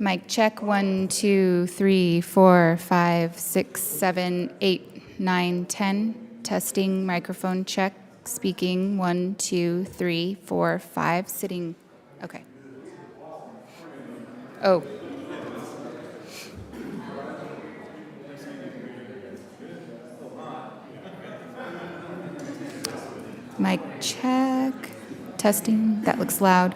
Mic check 1, 2, 3, 4, 5, 6, 7, 8, 9, 10. Testing microphone check. Speaking 1, 2, 3, 4, 5. Sitting. Okay. Oh. Mic check. Testing. That looks loud.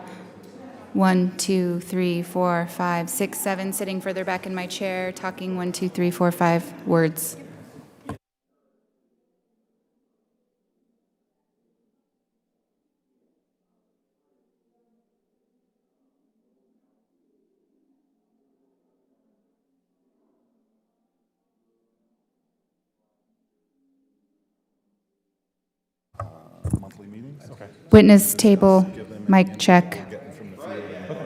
1, 2, 3, 4, 5, 6, 7. Sitting further back in my chair. Talking 1, 2, 3, 4, 5 words. Monthly meetings? Okay. Witness table. Mic check.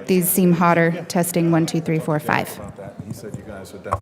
These seem hotter. Testing 1, 2, 3, 4, 5. About that, he said you guys are definitely.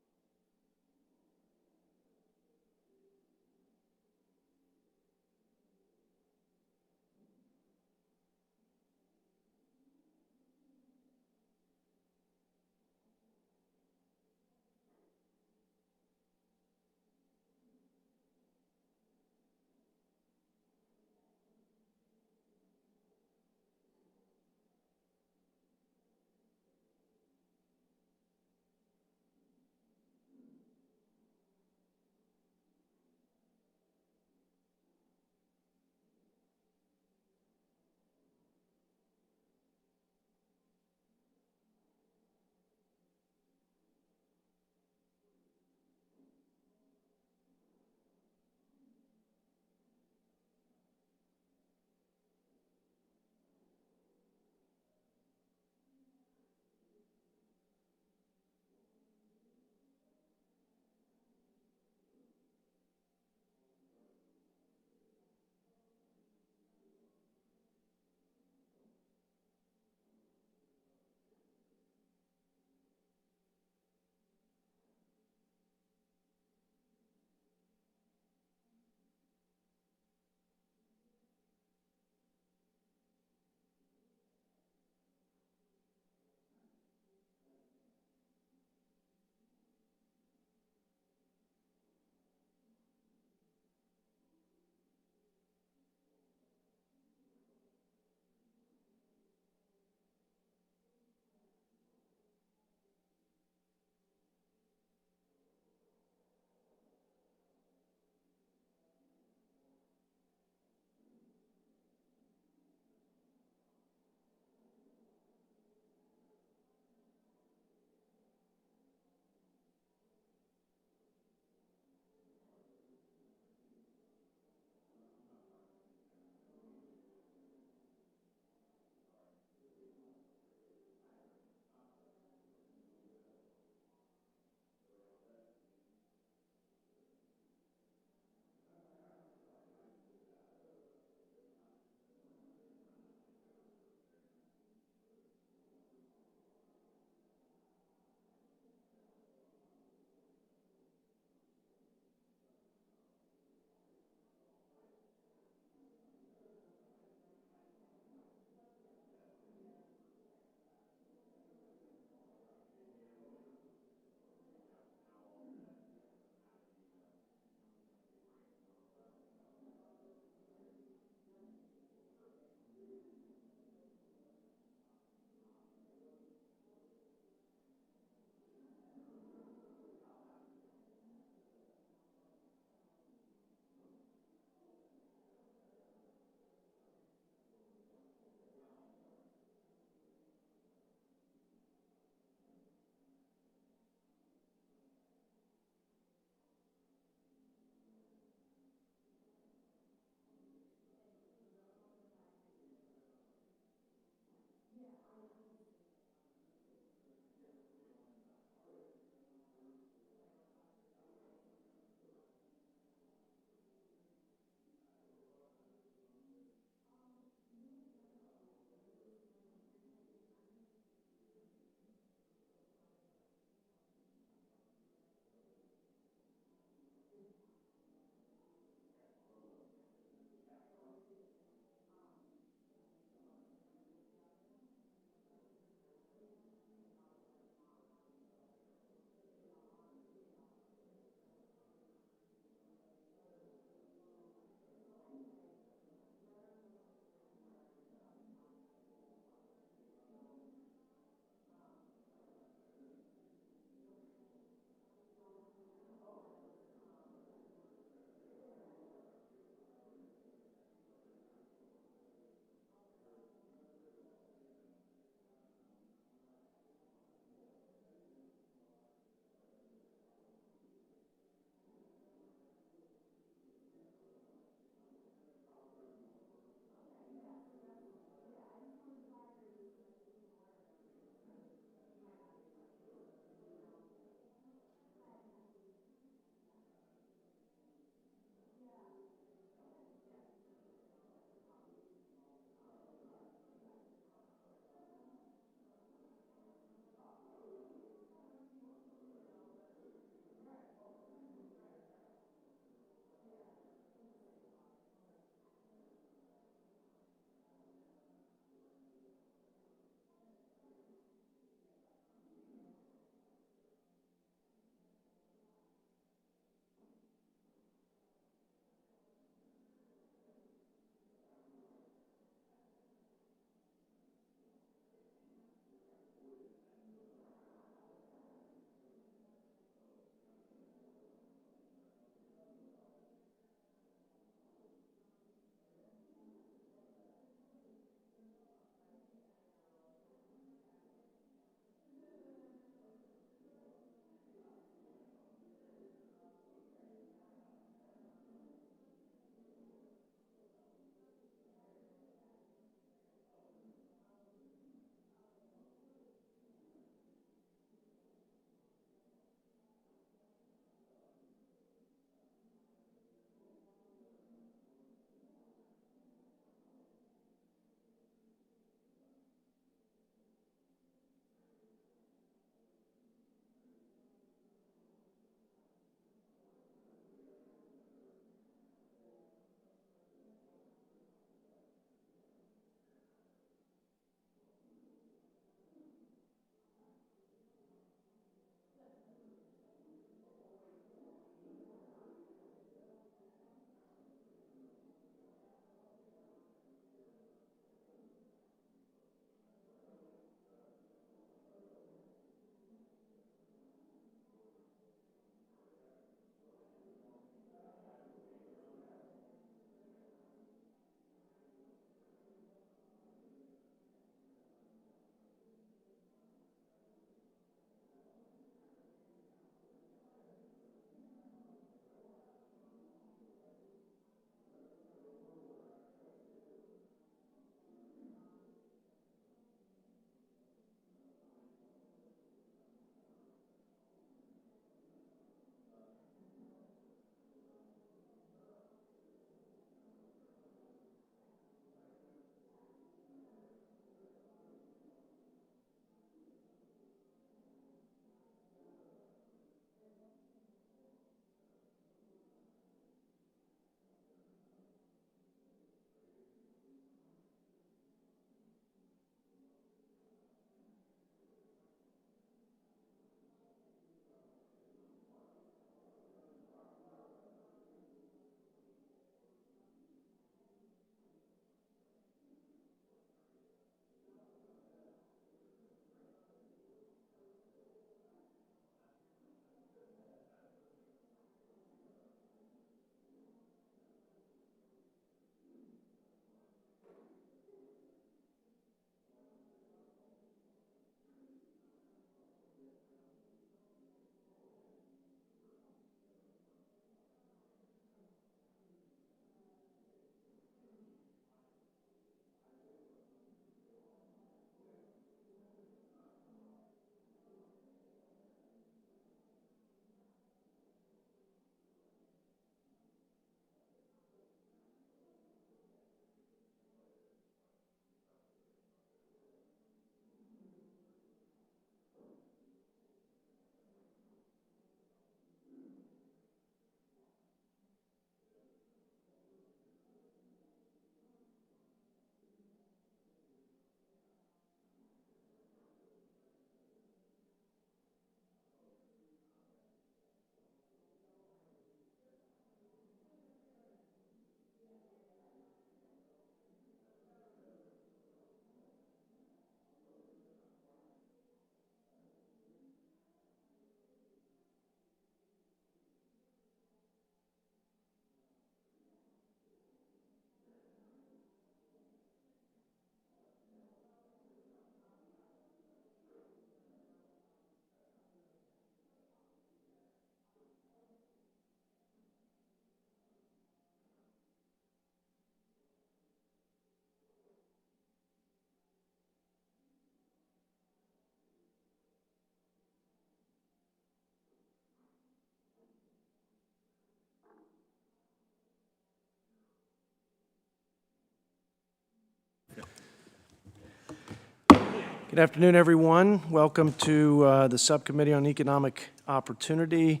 Good afternoon, everyone. Welcome to the Subcommittee on Economic Opportunity.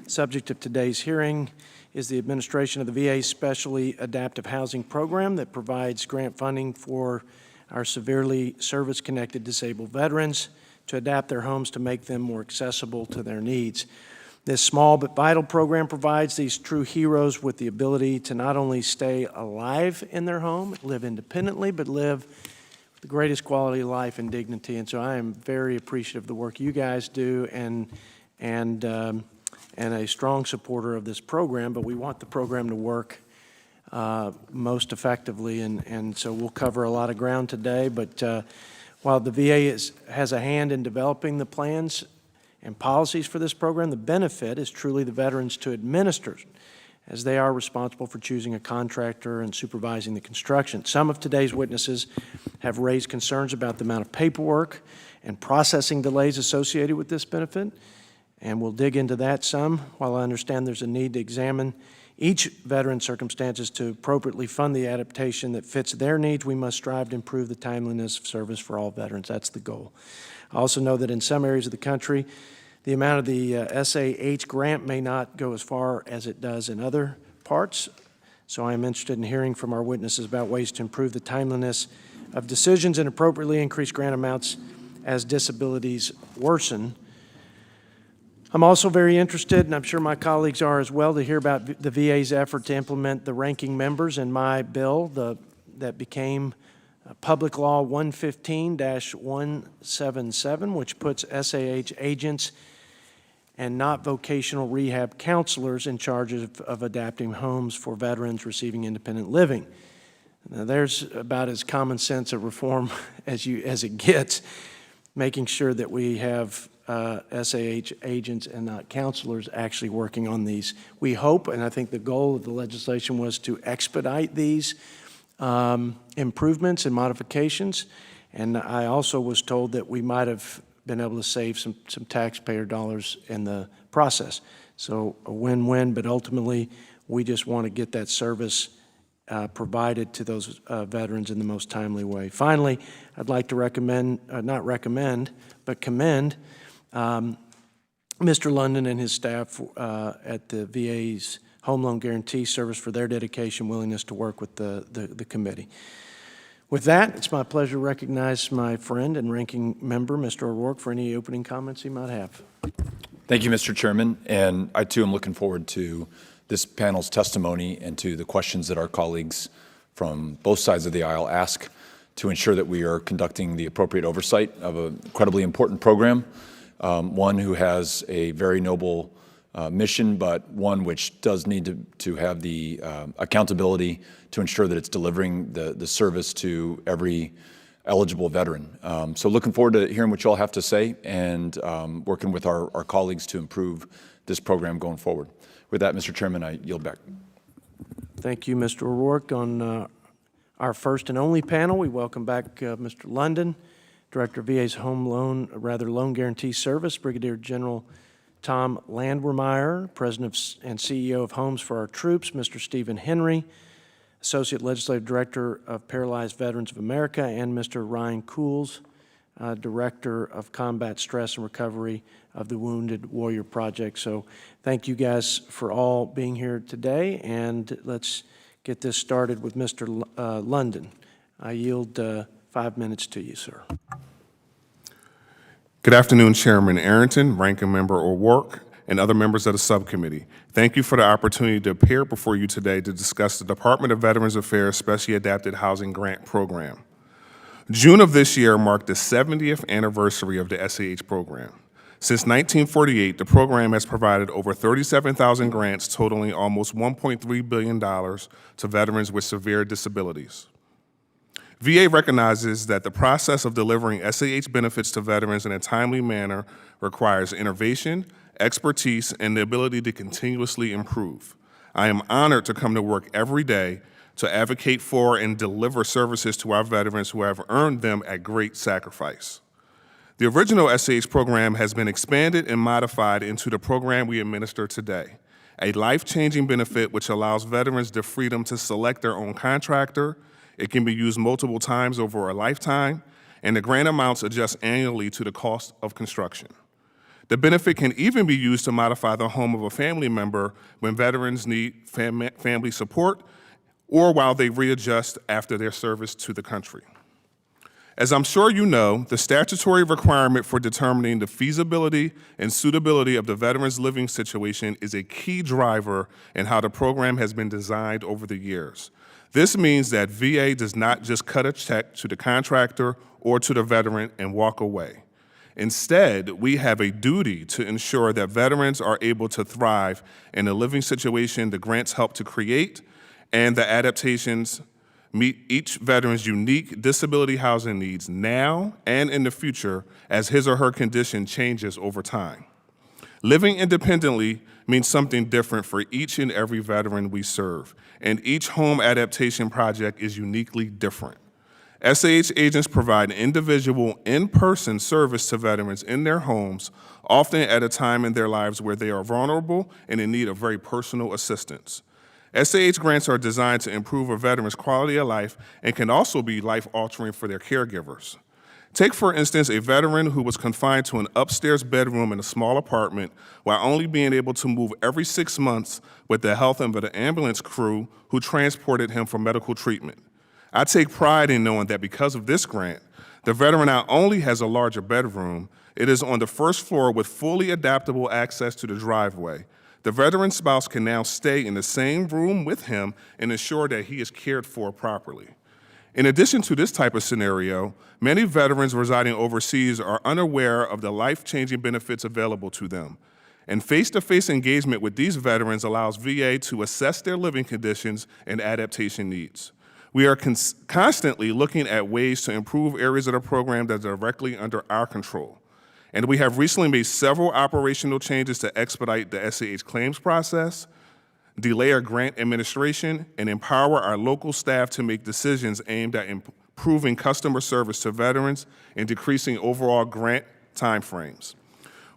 Subject of today's hearing is the administration of the VA's Specially Adaptive Housing Program that provides grant funding for our severely service-connected disabled veterans to adapt their homes to make them more accessible to their needs. This small but vital program provides these true heroes with the ability to not only stay alive in their home, live independently, but live the greatest quality of life and dignity. And so I am very appreciative of the work you guys do and a strong supporter of this program, but we want the program to work most effectively. And so we'll cover a lot of ground today, but while the VA has a hand in developing the plans and policies for this program, the benefit is truly the veterans to administer, as they are responsible for choosing a contractor and supervising the construction. Some of today's witnesses have raised concerns about the amount of paperwork and processing delays associated with this benefit, and we'll dig into that some. While I understand there's a need to examine each veteran's circumstances to appropriately fund the adaptation that fits their needs, we must strive to improve the timeliness of service for all veterans. That's the goal. I also know that in some areas of the country, the amount of the SAH grant may not go as far as it does in other parts, so I am interested in hearing from our witnesses about ways to improve the timeliness of decisions and appropriately increase grant amounts as disabilities worsen. I'm also very interested, and I'm sure my colleagues are as well, to hear about the VA's effort to implement the ranking members in my bill that became Public Law 115-177, which puts SAH agents and not vocational rehab counselors in charge of adapting homes for veterans receiving independent living. Now, there's about as common sense a reform as it gets, making sure that we have SAH agents and not counselors actually working on these. We hope, and I think the goal of the legislation was to expedite these improvements and modifications, and I also was told that we might have been able to save some taxpayer dollars in the process. So a win-win, but ultimately we just want to get that service provided to those veterans in the most timely way. Finally, I'd like to commend Mr. London and his staff at the VA's Home Loan Guarantee Service for their dedication, willingness to work with the committee. With that, it's my pleasure to recognize my friend and ranking member, Mr. O'Rourke, for any opening comments he might have. Thank you, Mr. Chairman, and I too am looking forward to this panel's testimony and to the questions that our colleagues from both sides of the aisle ask to ensure that we are conducting the appropriate oversight of an incredibly important program, one who has a very noble mission, but one which does need to have the accountability to ensure that it's delivering the service to every eligible veteran. So looking forward to hearing what you all have to say and working with our colleagues to improve this program going forward. With that, Mr. Chairman, I yield back. Thank you, Mr. O'Rourke. On our first and only panel, we welcome back Mr. London, Director of VA's Loan Guarantee Service, Brigadier General Tom Landwehrmeyer, President and CEO of Homes for Our Troops, Mr. Stephen Henry, Associate Legislative Director of Paralyzed Veterans of America, and Mr. Ryan Cools, Director of Combat Stress and Recovery of the Wounded Warrior Project. So thank you guys for all being here today, and let's get this started with Mr. London. I yield 5 minutes to you, sir. Good afternoon, Chairman Arrington, Ranking Member O'Rourke, and other members of the subcommittee. Thank you for the opportunity to appear before you today to discuss the Department of Veterans Affairs Specially Adapted Housing Grant Program. June of this year marked the 70th anniversary of the SAH program. Since 1948, the program has provided over 37,000 grants totaling almost $1.3 billion to veterans with severe disabilities. VA recognizes that the process of delivering SAH benefits to veterans in a timely manner requires innovation, expertise, and the ability to continuously improve. I am honored to come to work every day to advocate for and deliver services to our veterans who have earned them at great sacrifice. The original SAH program has been expanded and modified into the program we administer today, a life-changing benefit which allows veterans the freedom to select their own contractor. It can be used multiple times over a lifetime, and the grant amounts adjust annually to the cost of construction. The benefit can even be used to modify the home of a family member when veterans need family support or while they readjust after their service to the country. As I'm sure you know, the statutory requirement for determining the feasibility and suitability of the veteran's living situation is a key driver in how the program has been designed over the years. This means that VA does not just cut a check to the contractor or to the veteran and walk away. Instead, we have a duty to ensure that veterans are able to thrive in the living situation the grants help to create, and the adaptations meet each veteran's unique disability housing needs now and in the future as his or her condition changes over time. Living independently means something different for each and every veteran we serve, and each home adaptation project is uniquely different. SAH agents provide individual, in-person service to veterans in their homes, often at a time in their lives where they are vulnerable and in need of very personal assistance. SAH grants are designed to improve a veteran's quality of life and can also be life-altering for their caregivers. Take, for instance, a veteran who was confined to an upstairs bedroom in a small apartment while only being able to move every 6 months with the help of an ambulance crew who transported him for medical treatment. I take pride in knowing that because of this grant, the veteran not only has a larger bedroom, it is on the first floor with fully adaptable access to the driveway. The veteran's spouse can now stay in the same room with him and ensure that he is cared for properly. In addition to this type of scenario, many veterans residing overseas are unaware of the life-changing benefits available to them. And face-to-face engagement with these veterans allows VA to assess their living conditions and adaptation needs. We are constantly looking at ways to improve areas of the program that are directly under our control. And we have recently made several operational changes to expedite the SAH claims process, delay our grant administration, and empower our local staff to make decisions aimed at improving customer service to veterans and decreasing overall grant timeframes.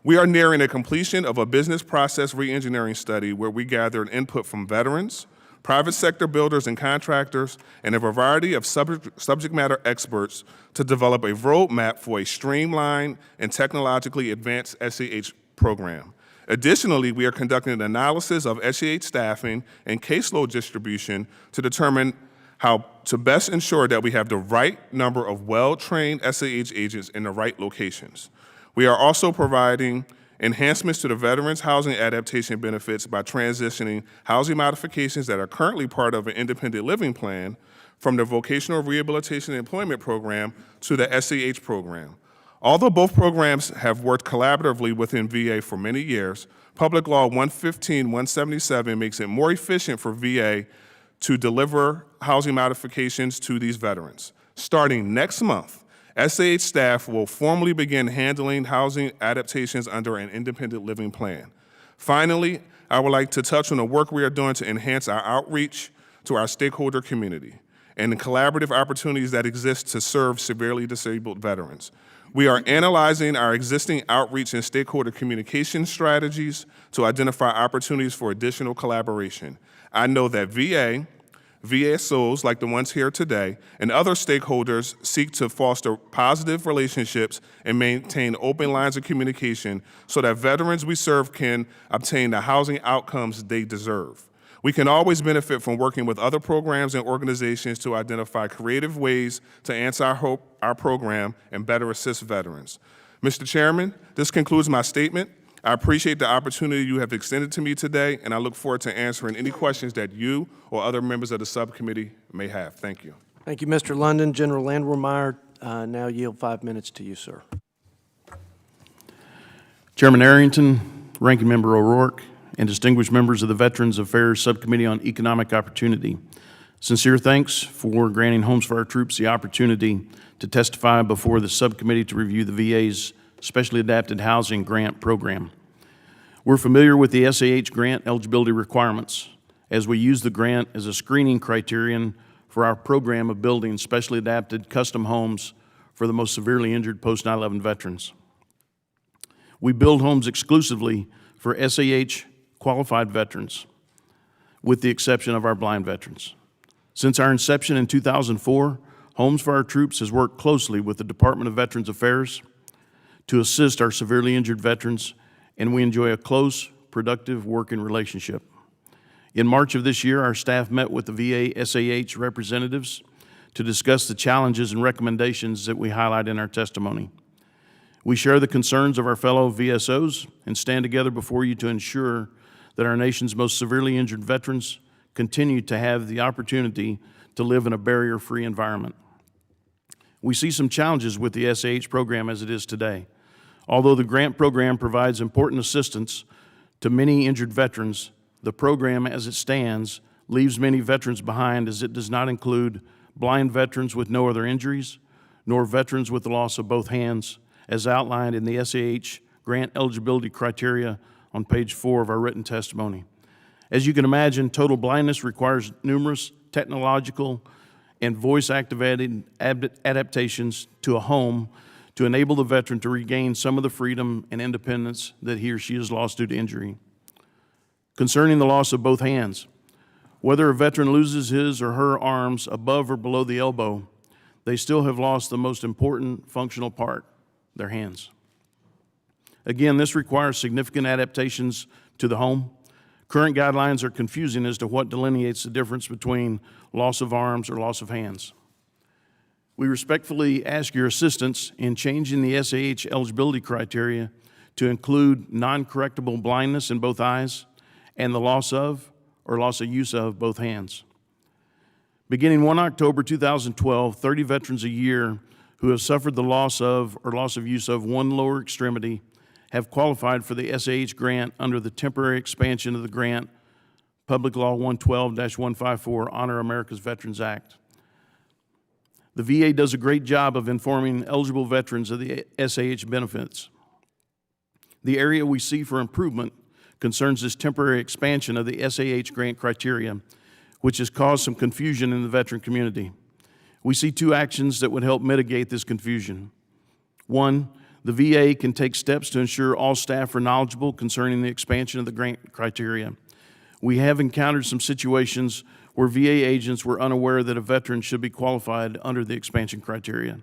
We are nearing the completion of a business process reengineering study where we gathered input from veterans, private sector builders and contractors, and a variety of subject matter experts to develop a roadmap for a streamlined and technologically advanced SAH program. Additionally, we are conducting an analysis of SAH staffing and caseload distribution to determine how to best ensure that we have the right number of well-trained SAH agents in the right locations. We are also providing enhancements to the Veterans Housing Adaptation benefits by transitioning housing modifications that are currently part of an independent living plan from the Vocational Rehabilitation and Employment Program to the SAH program. Although both programs have worked collaboratively within VA for many years, Public Law 115-177 makes it more efficient for VA to deliver housing modifications to these veterans. Starting next month, SAH staff will formally begin handling housing adaptations under an independent living plan. Finally, I would like to touch on the work we are doing to enhance our outreach to our stakeholder community and the collaborative opportunities that exist to serve severely disabled veterans. We are analyzing our existing outreach and stakeholder communication strategies to identify opportunities for additional collaboration. I know that VSOs like the ones here today, and other stakeholders seek to foster positive relationships and maintain open lines of communication so that veterans we serve can obtain the housing outcomes they deserve. We can always benefit from working with other programs and organizations to identify creative ways to answer our program and better assist veterans. Mr. Chairman, this concludes my statement. I appreciate the opportunity you have extended to me today, and I look forward to answering any questions that you or other members of the subcommittee may have. Thank you. Thank you, Mr. London. General Landwehrmeyer, now yield 5 minutes to you, sir. Chairman Arrington, Ranking Member O'Rourke, and distinguished members of the Veterans Affairs Subcommittee on Economic Opportunity. Sincere thanks for granting Homes for Our Troops the opportunity to testify before the subcommittee to review the VA's Specially Adapted Housing Grant Program. We're familiar with the SAH grant eligibility requirements as we use the grant as a screening criterion for our program of building specially adapted custom homes for the most severely injured post 9/11 veterans. We build homes exclusively for SAH qualified veterans, with the exception of our blind veterans. Since our inception in 2004, Homes for Our Troops has worked closely with the Department of Veterans Affairs to assist our severely injured veterans, and we enjoy a close, productive working relationship. In March of this year, our staff met with the VA SAH representatives to discuss the challenges and recommendations that we highlight in our testimony. We share the concerns of our fellow VSOs and stand together before you to ensure that our nation's most severely injured veterans continue to have the opportunity to live in a barrier-free environment. We see some challenges with the SAH program as it is today. Although the grant program provides important assistance to many injured veterans, the program as it stands leaves many veterans behind, as it does not include blind veterans with no other injuries, nor veterans with the loss of both hands, as outlined in the SAH grant eligibility criteria on page 4 of our written testimony. As you can imagine, total blindness requires numerous technological and voice-activated adaptations to a home to enable the veteran to regain some of the freedom and independence that he or she has lost due to injury. Concerning the loss of both hands, whether a veteran loses his or her arms above or below the elbow, they still have lost the most important functional part, their hands. Again, this requires significant adaptations to the home. Current guidelines are confusing as to what delineates the difference between loss of arms or loss of hands. We respectfully ask your assistance in changing the SAH eligibility criteria to include non-correctable blindness in both eyes and the loss of or loss of use of both hands. Beginning 1 October 2012, 30 veterans a year who have suffered the loss of or loss of use of one lower extremity have qualified for the SAH grant under the temporary expansion of the grant, Public Law 112-154, Honor America's Veterans Act. The VA does a great job of informing eligible veterans of the SAH benefits. The area we see for improvement concerns this temporary expansion of the SAH grant criteria, which has caused some confusion in the veteran community. We see two actions that would help mitigate this confusion. One, the VA can take steps to ensure all staff are knowledgeable concerning the expansion of the grant criteria. We have encountered some situations where VA agents were unaware that a veteran should be qualified under the expansion criteria.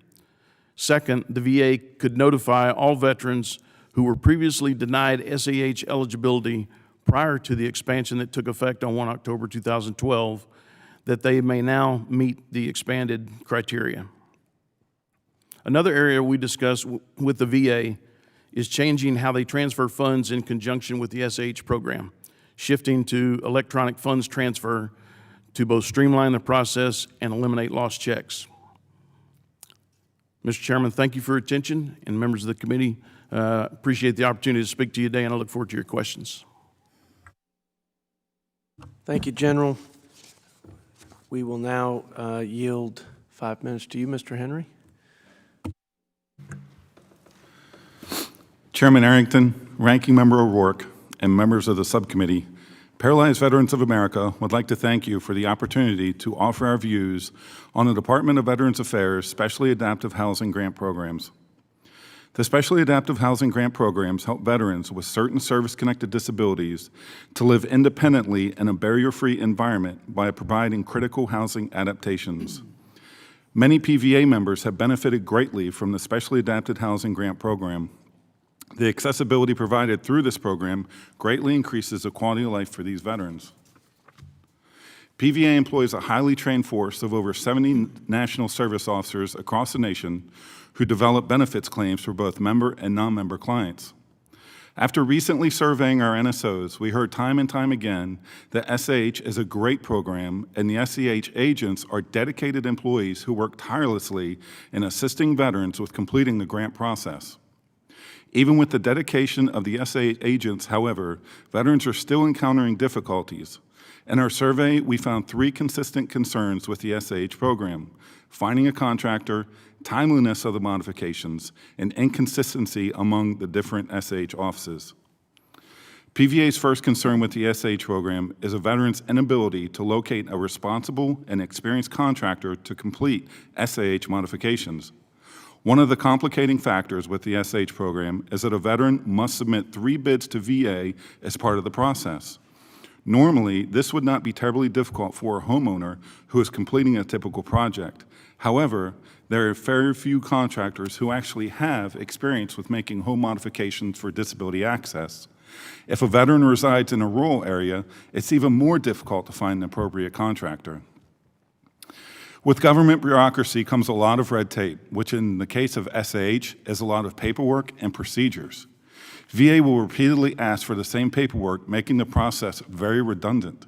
Second, the VA could notify all veterans who were previously denied SAH eligibility prior to the expansion that took effect on 1 October 2012 that they may now meet the expanded criteria. Another area we discuss with the VA is changing how they transfer funds in conjunction with the SAH program, shifting to electronic funds transfer to both streamline the process and eliminate lost checks. Mr. Chairman, thank you for your attention, and members of the committee, appreciate the opportunity to speak to you today, and I look forward to your questions. Thank you, General. We will now yield 5 minutes to you, Mr. Henry. Chairman Arrington, Ranking Member O'Rourke, and members of the subcommittee, Paralyzed Veterans of America would like to thank you for the opportunity to offer our views on the Department of Veterans Affairs Specially Adaptive Housing Grant Programs. The Specially Adaptive Housing Grant Programs help veterans with certain service-connected disabilities to live independently in a barrier-free environment by providing critical housing adaptations. Many PVA members have benefited greatly from the Specially Adapted Housing Grant Program. The accessibility provided through this program greatly increases the quality of life for these veterans. PVA employs a highly trained force of over 70 national service officers across the nation who develop benefits claims for both member and non-member clients. After recently surveying our NSOs, we heard time and time again that SAH is a great program, and the SAH agents are dedicated employees who work tirelessly in assisting veterans with completing the grant process. Even with the dedication of the SAH agents, however, veterans are still encountering difficulties. In our survey, we found 3 consistent concerns with the SAH program: finding a contractor, timeliness of the modifications, and inconsistency among the different SAH offices. PVA's first concern with the SAH program is a veteran's inability to locate a responsible and experienced contractor to complete SAH modifications. One of the complicating factors with the SAH program is that a veteran must submit 3 bids to VA as part of the process. Normally, this would not be terribly difficult for a homeowner who is completing a typical project. However, there are very few contractors who actually have experience with making home modifications for disability access. If a veteran resides in a rural area, it's even more difficult to find an appropriate contractor. With government bureaucracy comes a lot of red tape, which in the case of SAH is a lot of paperwork and procedures. VA will repeatedly ask for the same paperwork, making the process very redundant.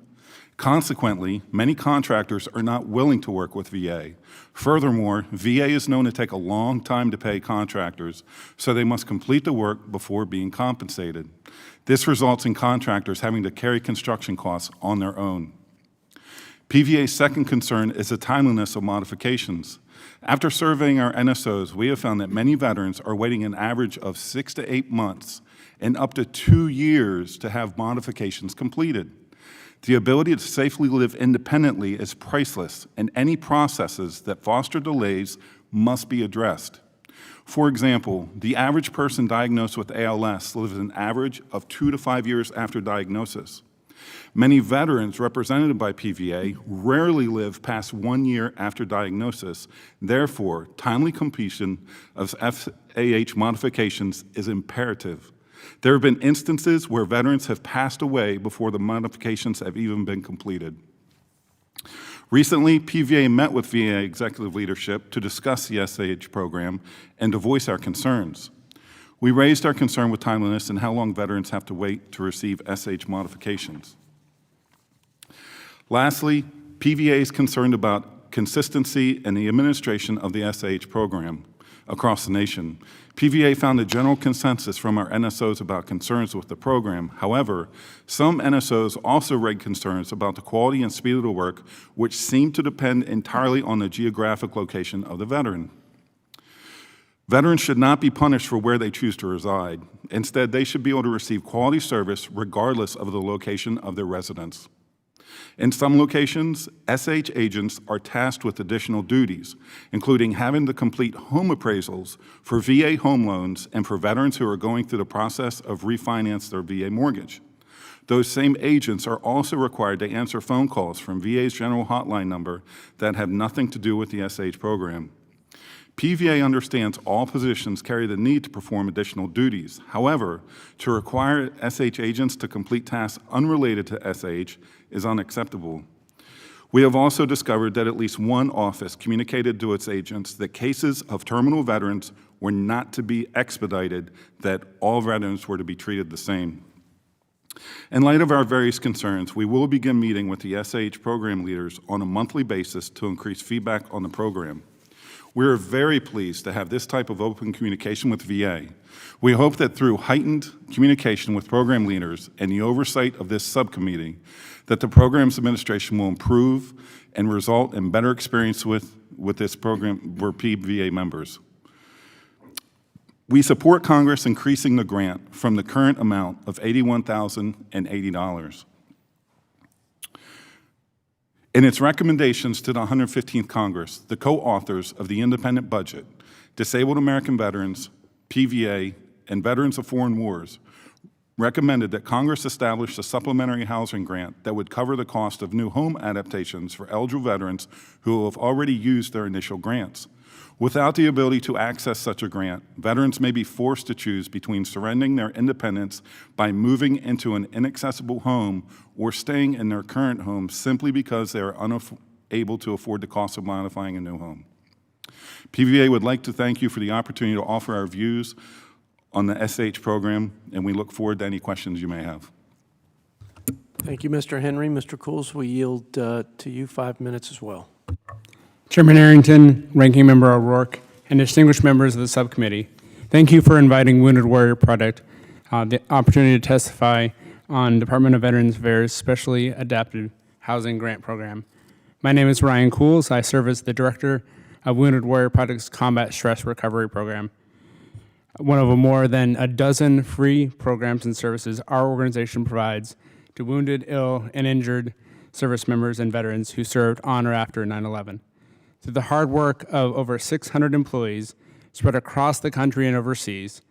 Consequently, many contractors are not willing to work with VA. Furthermore, VA is known to take a long time to pay contractors, so they must complete the work before being compensated. This results in contractors having to carry construction costs on their own. PVA's second concern is the timeliness of modifications. After surveying our NSOs, we have found that many veterans are waiting an average of 6 to 8 months and up to 2 years to have modifications completed. The ability to safely live independently is priceless, and any processes that foster delays must be addressed. For example, the average person diagnosed with ALS lives an average of 2 to 5 years after diagnosis. Many veterans represented by PVA rarely live past 1 year after diagnosis. Therefore, timely completion of SAH modifications is imperative. There have been instances where veterans have passed away before the modifications have even been completed. Recently, PVA met with VA executive leadership to discuss the SAH program and to voice our concerns. We raised our concern with timeliness and how long veterans have to wait to receive SAH modifications. Lastly, PVA is concerned about consistency in the administration of the SAH program across the nation. PVA found a general consensus from our NSOs about concerns with the program. However, some NSOs also raised concerns about the quality and speed of the work, which seem to depend entirely on the geographic location of the veteran. Veterans should not be punished for where they choose to reside. Instead, they should be able to receive quality service regardless of the location of their residence. In some locations, SH agents are tasked with additional duties, including having to complete home appraisals for VA home loans and for veterans who are going through the process of refinance their VA mortgage. Those same agents are also required to answer phone calls from VA's general hotline number that have nothing to do with the SH program. PVA understands all positions carry the need to perform additional duties. However, to require SH agents to complete tasks unrelated to SH is unacceptable. We have also discovered that at least one office communicated to its agents that cases of terminal veterans were not to be expedited, that all veterans were to be treated the same. In light of our various concerns, we will begin meeting with the SH program leaders on a monthly basis to increase feedback on the program. We are very pleased to have this type of open communication with VA. We hope that through heightened communication with program leaders and the oversight of this subcommittee, that the program's administration will improve and result in better experience with this program for PVA members. We support Congress increasing the grant from the current amount of $81,080. In its recommendations to the 115th Congress, the co-authors of the independent budget, Disabled American Veterans, PVA, and Veterans of Foreign Wars, recommended that Congress establish a supplementary housing grant that would cover the cost of new home adaptations for eligible veterans who have already used their initial grants. Without the ability to access such a grant, veterans may be forced to choose between surrendering their independence by moving into an inaccessible home or staying in their current home simply because they are unable to afford the cost of modifying a new home. PVA would like to thank you for the opportunity to offer our views on the SH program, and we look forward to any questions you may have. Thank you, Mr. Henry. Mr. Cools, we yield to you 5 minutes as well. Chairman Arrington, Ranking Member O'Rourke, and distinguished members of the subcommittee, thank you for inviting Wounded Warrior Project the opportunity to testify on Department of Veterans Affairs Specially Adapted Housing Grant Program. My name is Ryan Cools. I serve as the Director of Wounded Warrior Project's Combat Stress Recovery Program, one of more than a dozen free programs and services our organization provides to wounded, ill, and injured service members and veterans who served on or after 9/11. Through the hard work of over 600 employees spread across the country and overseas,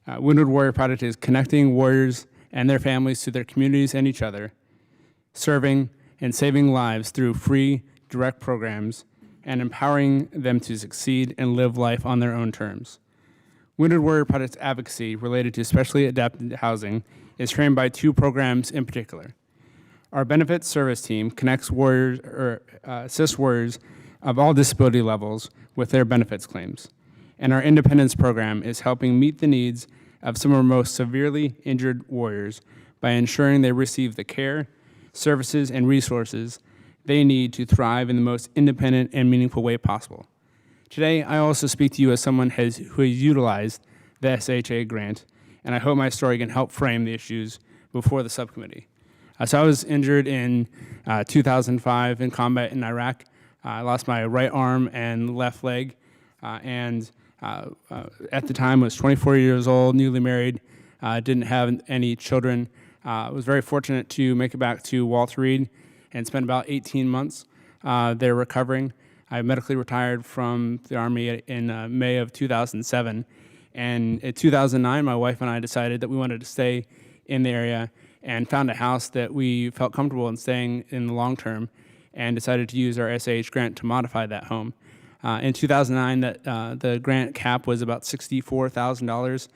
Wounded Warrior Project is connecting warriors and their families to their communities and each other serving, and saving lives through free, direct programs, and empowering them to succeed and live life on their own terms. Wounded Warrior Project's advocacy related to specially adapted housing is framed by two programs in particular. Our benefits service team connects warriors or assists warriors of all disability levels with their benefits claims. And our independence program is helping meet the needs of some of our most severely injured warriors by ensuring they receive the care, services, and resources they need to thrive in the most independent and meaningful way possible. Today, I also speak to you as someone who has utilized the SHA grant, and I hope my story can help frame the issues before the subcommittee. So I was injured in 2005 in combat in Iraq. I lost my right arm and left leg, and at the time was 24 years old, newly married, didn't have any children. I was very fortunate to make it back to Walter Reed and spent about 18 months there recovering. I medically retired from the Army in May of 2007. And in 2009, my wife and I decided that we wanted to stay in the area and found a house that we felt comfortable in staying in the long term and decided to use our SAH grant to modify that home. In 2009, the grant cap was about $64,000,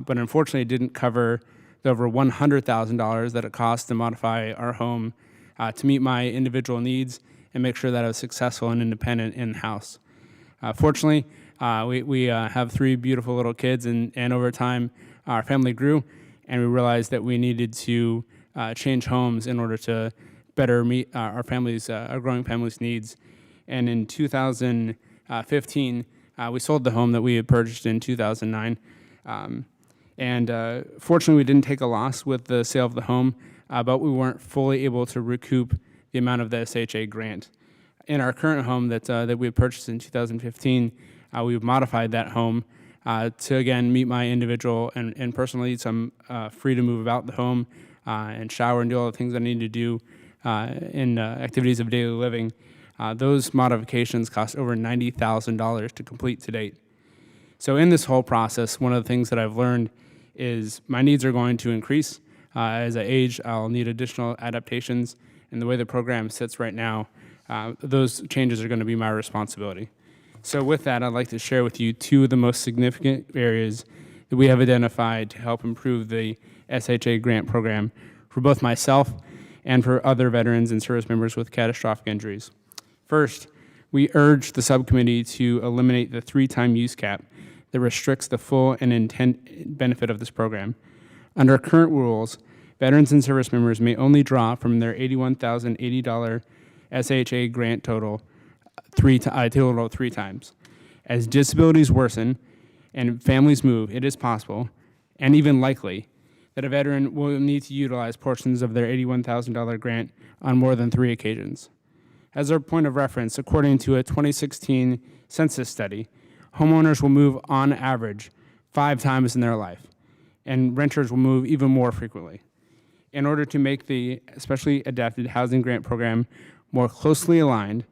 but unfortunately it didn't cover the over $100,000 that it cost to modify our home to meet my individual needs and make sure that I was successful and independent in the house. Fortunately, we have three beautiful little kids, and over time our family grew, and we realized that we needed to change homes in order to better meet our growing family's needs. And in 2015, we sold the home that we had purchased in 2009. Fortunately, we didn't take a loss with the sale of the home, but we weren't fully able to recoup the amount of the SHA grant. In our current home that we purchased in 2015, we've modified that home to, again, meet my individual and personal needs. I'm free to move about the home and shower and do all the things I need to do in activities of daily living. Those modifications cost over $90,000 to complete to date. So in this whole process, one of the things that I've learned is my needs are going to increase. As I age, I'll need additional adaptations, and the way the program sits right now, those changes are going to be my responsibility. So with that, I'd like to share with you two of the most significant areas that we have identified to help improve the SHA grant program for both myself and for other veterans and service members with catastrophic injuries. First, we urge the subcommittee to eliminate the 3-time use cap that restricts the full and intended benefit of this program. Under current rules, veterans and service members may only draw from their $81,080 SHA grant total 3 times. As disabilities worsen and families move, it is possible, and even likely, that a veteran will need to utilize portions of their $81,000 grant on more than 3 occasions. As a point of reference, according to a 2016 census study, homeowners will move on average 5 times in their life, and renters will move even more frequently. In order to make the Specially Adapted Housing Grant Program more closely aligned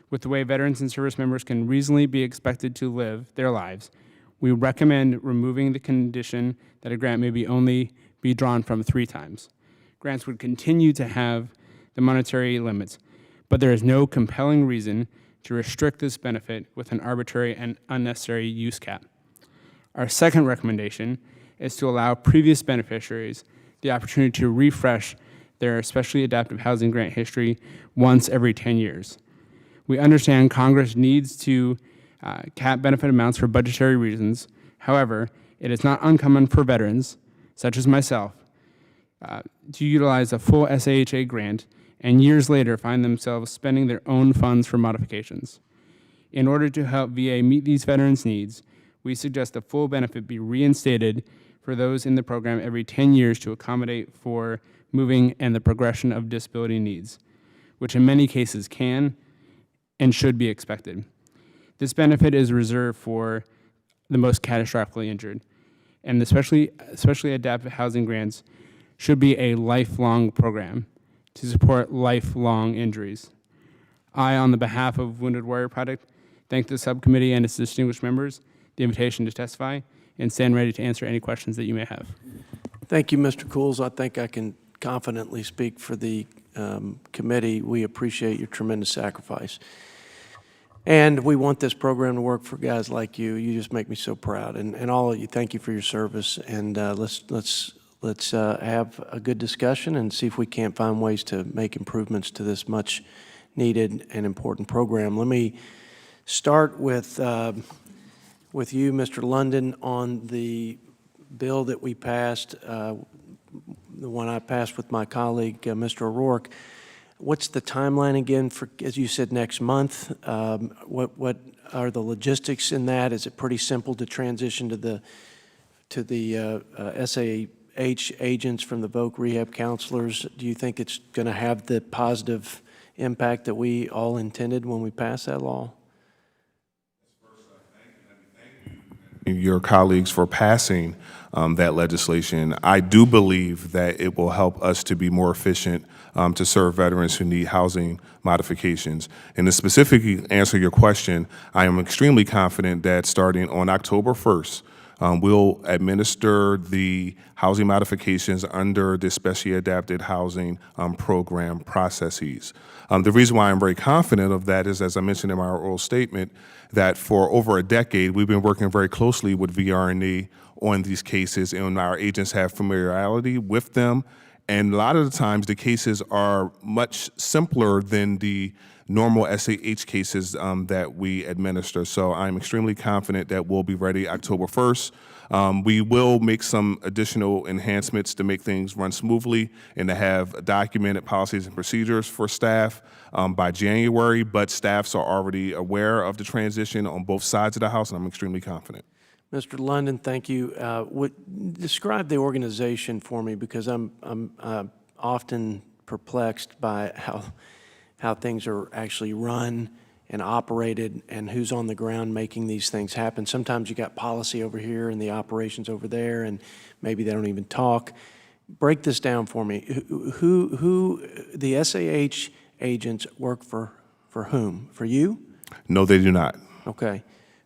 with the way veterans and service members can reasonably be expected to live their lives, we recommend removing the condition that a grant may only be drawn from 3 times. Grants would continue to have the monetary limits, but there is no compelling reason to restrict this benefit with an arbitrary and unnecessary use cap. Our second recommendation is to allow previous beneficiaries the opportunity to refresh their Specially Adaptive Housing Grant history once every 10 years. We understand Congress needs to cap benefit amounts for budgetary reasons. However, it is not uncommon for veterans, such as myself, to utilize a full SAHA grant and years later find themselves spending their own funds for modifications. In order to help VA meet these veterans' needs, we suggest the full benefit be reinstated for those in the program every 10 years to accommodate for moving and the progression of disability needs, which in many cases can and should be expected. This benefit is reserved for the most catastrophically injured, and especially adaptive housing grants should be a lifelong program to support lifelong injuries. I, on the behalf of Wounded Warrior Project, thank the subcommittee and its distinguished members, the invitation to testify, and stand ready to answer any questions that you may have. Thank you, Mr. Cools. I think I can confidently speak for the committee, we appreciate your tremendous sacrifice. And we want this program to work for guys like you. You just make me so proud. And all of you, thank you for your service. And let's have a good discussion and see if we can't find ways to make improvements to this much needed and important program. Let me start with you, Mr. London, on the bill that we passed, the one I passed with my colleague, Mr. O'Rourke. What's the timeline again for, as you said, next month? What are the logistics in that? Is it pretty simple to transition to the SAH agents from the VOC rehab counselors? Do you think it's going to have the positive impact that we all intended when we passed that law? Your colleagues for passing that legislation. I do believe that it will help us to be more efficient to serve veterans who need housing modifications. And to specifically answer your question, I am extremely confident that starting on October 1st, we'll administer the housing modifications under the Specially Adapted Housing Program processes. The reason why I'm very confident of that is, as I mentioned in my oral statement, that for over a decade, we've been working very closely with VRNE on these cases, and our agents have familiarity with them. And a lot of the times, the cases are much simpler than the normal SAH cases that we administer. So I'm extremely confident that we'll be ready October 1st. We will make some additional enhancements to make things run smoothly and to have documented policies and procedures for staff by January, but staffs are already aware of the transition on both sides of the house, and I'm extremely confident. Mr. London, thank you. Describe the organization for me, because I'm often perplexed by how things are actually run and operated and who's on the ground making these things happen. Sometimes you got policy over here and the operations over there, and maybe they don't even talk. Break this down for me. Who the SAH agents work for whom? For you? No, they do not. Okay.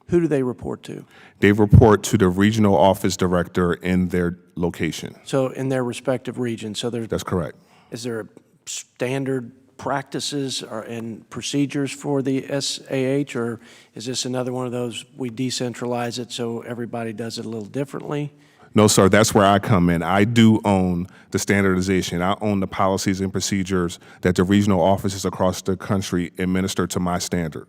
Who do they report to? They report to the regional office director in their location. So in their respective regions. So That's correct. Is there standard practices and procedures for the SAH, or is this another one of those we decentralize it so everybody does it a little differently? No, sir, that's where I come in. I do own the standardization. I own the policies and procedures that the regional offices across the country administer to my standard.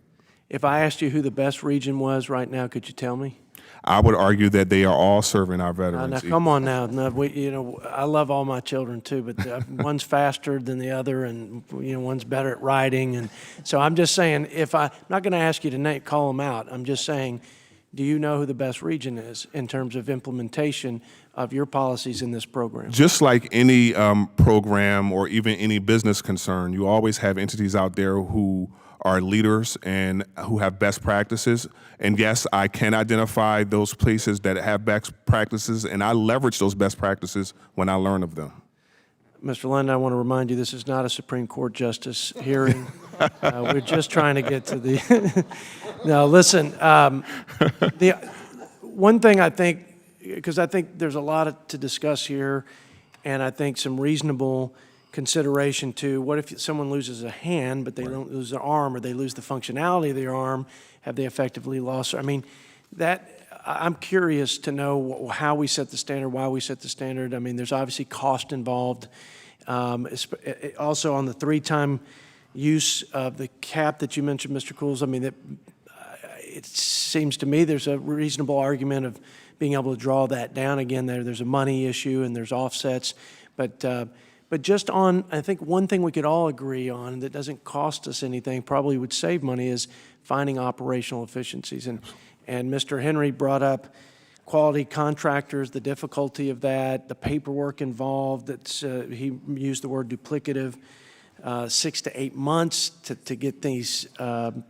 If I asked you who the best region was right now, could you tell me? I would argue that they are all serving our veterans. Now come on now. No, I love all my children too, but one's faster than the other, and one's better at writing. And so I'm just saying, I'm not going to ask you to call them out. I'm just saying, do you know who the best region is in terms of implementation of your policies in this program? Just like any program or even any business concern, you always have entities out there who are leaders and who have best practices. And yes, I can identify those places that have best practices, and I leverage those best practices when I learn of them. Mr. London, I want to remind you, this is not a Supreme Court justice hearing. We're just trying to get to the... No, listen, the one thing I think, because I think there's a lot to discuss here, and I think some reasonable consideration to what if someone loses a hand, but they don't lose their arm, or they lose the functionality of their arm, have they effectively lost? I mean, I'm curious to know how we set the standard, why we set the standard. I mean, there's obviously cost involved. Also on the 3-time use of the cap that you mentioned, Mr. Cools, I mean, it seems to me there's a reasonable argument of being able to draw that down again. There's a money issue and there's offsets, but just on, I think one thing we could all agree on that doesn't cost us anything, probably would save money, is finding operational efficiencies. And Mr. Henry brought up quality contractors, the difficulty of that, the paperwork involved. He used the word duplicative. 6 to 8 months to get these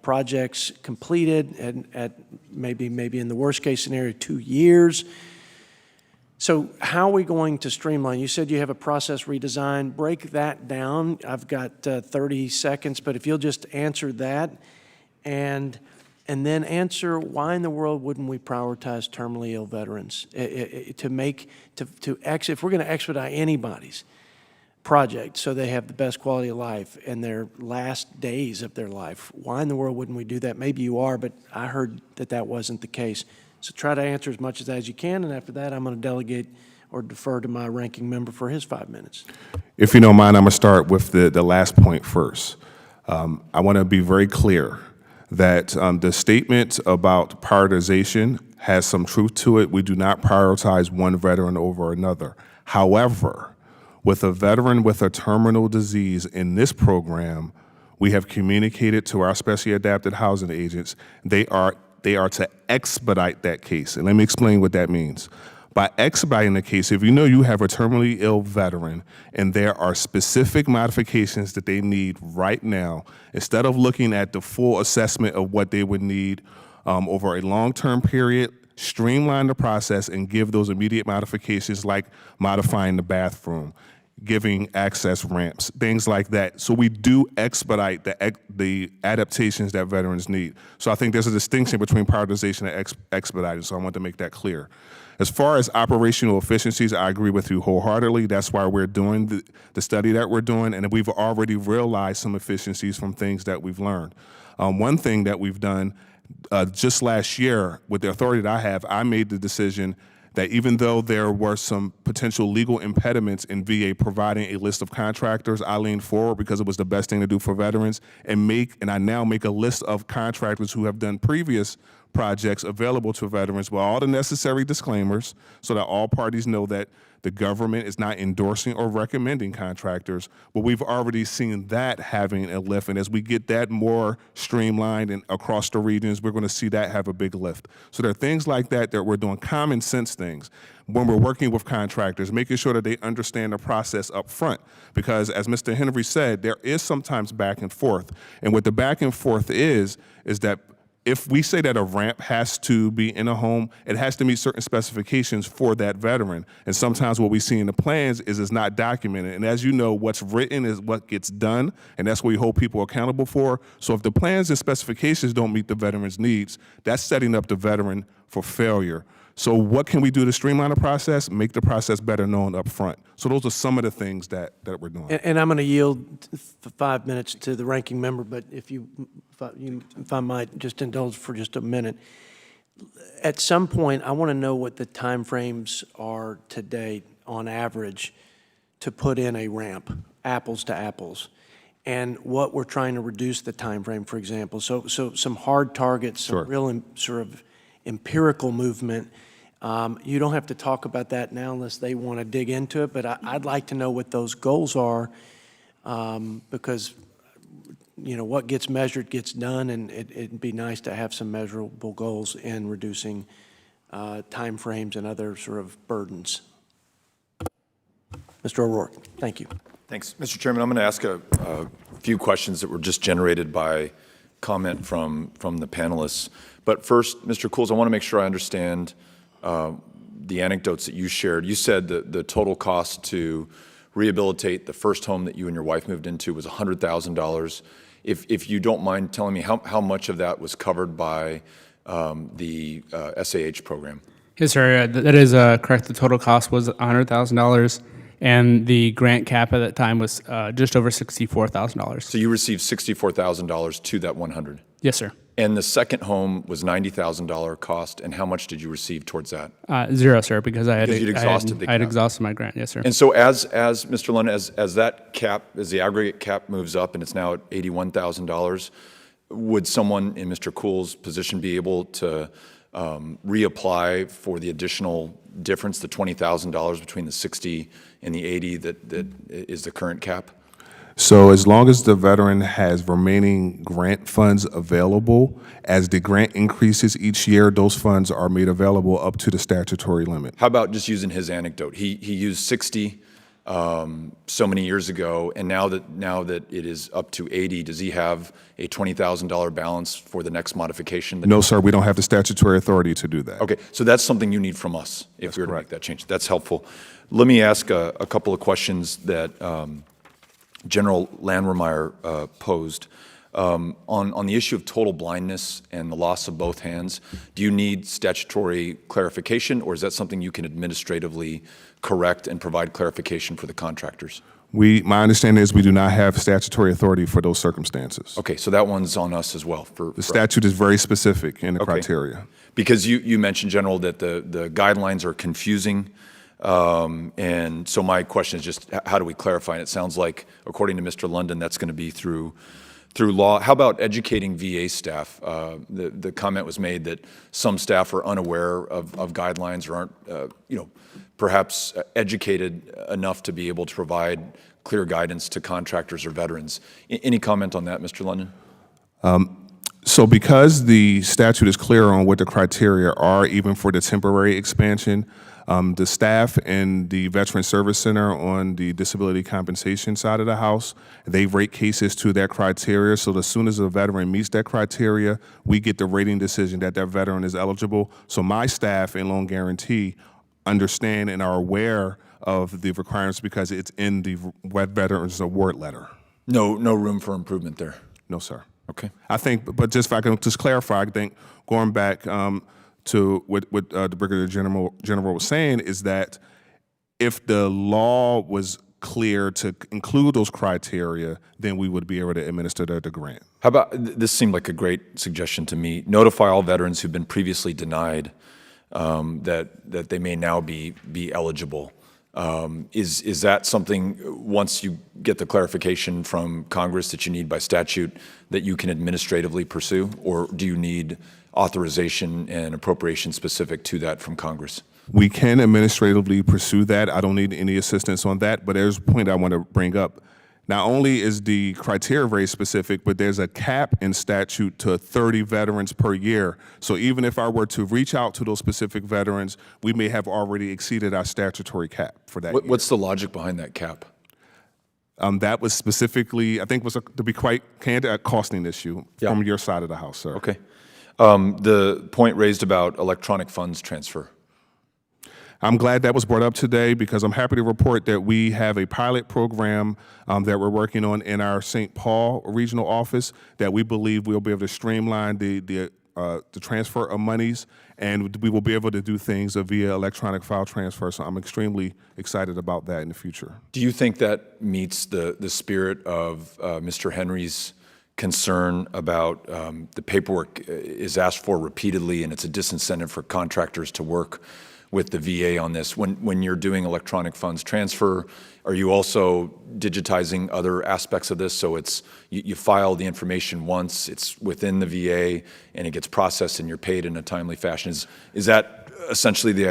projects completed, and at maybe in the worst case scenario 2 years. So how are we going to streamline? You said you have a process redesign. Break that down. I've got 30 seconds, but if you'll just answer that, and then answer why in the world wouldn't we prioritize terminally ill veterans if we're going to expedite anybody's project so they have the best quality of life in their last days of their life. Why in the world wouldn't we do that? Maybe you are, but I heard that that wasn't the case. So try to answer as much as you can, and after that, I'm going to delegate or defer to my ranking member for his 5 minutes. If you don't mind, I'm going to start with the last point first. I want to be very clear that the statement about prioritization has some truth to it. We do not prioritize one veteran over another. However, with a veteran with a terminal disease in this program, we have communicated to our specially adapted housing agents they are to expedite that case. And let me explain what that means. By expediting the case, if you know you have a terminally ill veteran and there are specific modifications that they need right now, instead of looking at the full assessment of what they would need over a long-term period, streamline the process and give those immediate modifications like modifying the bathroom, giving access ramps, things like that. So we do expedite the adaptations that veterans need. So I think there's a distinction between prioritization and expediting, so I want to make that clear. As far as operational efficiencies, I agree with you wholeheartedly. That's why we're doing the study that we're doing, and we've already realized some efficiencies from things that we've learned. One thing that we've done just last year, with the authority that I have, I made the decision that even though there were some potential legal impediments in VA providing a list of contractors, I leaned forward because it was the best thing to do for veterans, and I now make a list of contractors who have done previous projects available to veterans with all the necessary disclaimers so that all parties know that the government is not endorsing or recommending contractors, but we've already seen that having a lift. And as we get that more streamlined and across the regions, we're going to see that have a big lift. So there are things like that we're doing, common sense things when we're working with contractors, making sure that they understand the process up front. Because as Mr. Henry said, there is sometimes back and forth. And what the back and forth is that if we say that a ramp has to be in a home, it has to meet certain specifications for that veteran. And sometimes what we see in the plans is it's not documented. And as you know, what's written is what gets done, and that's what we hold people accountable for. So if the plans and specifications don't meet the veteran's needs, that's setting up the veteran for failure. So what can we do to streamline the process? Make the process better known up front. So those are some of the things that we're doing. And I'm going to yield for 5 minutes to the ranking member, but if I might just indulge for just a minute. At some point, I want to know what the timeframes are today on average to put in a ramp, apples to apples, and what we're trying to reduce the time frame, for example. So some hard targets, some real sort of empirical movement. You don't have to talk about that now unless they want to dig into it, but I'd like to know what those goals are, because what gets measured gets done, and it'd be nice to have some measurable goals in reducing time frames and other sort of burdens. Mr. O'Rourke, thank you. Thanks. Mr. Chairman, I'm going to ask a few questions that were just generated by comment from the panelists. But first, Mr. Cools, I want to make sure I understand the anecdotes that you shared. You said that the total cost to rehabilitate the first home that you and your wife moved into was $100,000. If you don't mind telling me how much of that was covered by the SAH program. Yes, sir. That is correct. The total cost was $100,000, and the grant cap at that time was just over $64,000. So you received $64,000 to that 100. Yes, sir. And the second home was $90,000 cost, and how much did you receive towards that? Zero, sir, because I had exhausted my grant. Yes, sir. And so as Mr. Lund, as that cap, as the aggregate cap moves up and it's now at $81,000, would someone in Mr. Cool's position be able to reapply for the additional difference, the $20,000 between the 60 and the 80 that is the current cap? So as long as the veteran has remaining grant funds available, as the grant increases each year, those funds are made available up to the statutory limit. How about just using his anecdote? He used 60 so many years ago, and now that it is up to 80, does he have a $20,000 balance for the next modification? No, sir, we don't have the statutory authority to do that. Okay, so that's something you need from us if we were to make that change. That's helpful. Let me ask a couple of questions that General Landwehrmeyer posed. On the issue of total blindness and the loss of both hands, do you need statutory clarification, or is that something you can administratively correct and provide clarification for the contractors? My understanding is we do not have statutory authority for those circumstances. Okay, so that one's on us as well. The statute is very specific in the Okay. criteria. Because you mentioned, General, that the guidelines are confusing. And so my question is just, how do we clarify? And it sounds like, according to Mr. London, that's going to be through law. How about educating VA staff? The comment was made that some staff are unaware of guidelines or aren't, perhaps educated enough to be able to provide clear guidance to contractors or veterans. Any comment on that, Mr. London? So because the statute is clear on what the criteria are, even for the temporary expansion, the staff and the Veteran Service Center on the disability compensation side of the house, they rate cases to that criteria. So as soon as a veteran meets that criteria, we get the rating decision that that veteran is eligible. So my staff in Loan Guarantee understand and are aware of the requirements because it's in the Veterans Award letter. No room for improvement there. No, sir. Okay. I think, but just if I can just clarify, I think going back to what the Brigadier General was saying is that if the law was clear to include those criteria, then we would be able to administer the grant. How about, this seemed like a great suggestion to me, notify all veterans who've been previously denied that they may now be eligible. Is that something, once you get the clarification from Congress that you need by statute, that you can administratively pursue, or do you need authorization and appropriation specific to that from Congress? We can administratively pursue that. I don't need any assistance on that, but there's a point I want to bring up. Not only is the criteria very specific, but there's a cap in statute to 30 veterans per year. So even if I were to reach out to those specific veterans, we may have already exceeded our statutory cap for that year. What's the logic behind that cap? That was specifically, I think, to be quite candid, a costing issue from your side of the house, sir. Okay. The point raised about electronic funds transfer. I'm glad that was brought up today because I'm happy to report that we have a pilot program that we're working on in our St. Paul regional office that we believe we'll be able to streamline the transfer of monies, and we will be able to do things via electronic file transfer. So I'm extremely excited about that in the future. Do you think that meets the spirit of Mr. Henry's concern about the paperwork is asked for repeatedly and it's a disincentive for contractors to work with the VA on this? When you're doing electronic funds transfer, are you also digitizing other aspects of this? So it's you file the information once, it's within the VA, and it gets processed and you're paid in a timely fashion. Is that essentially the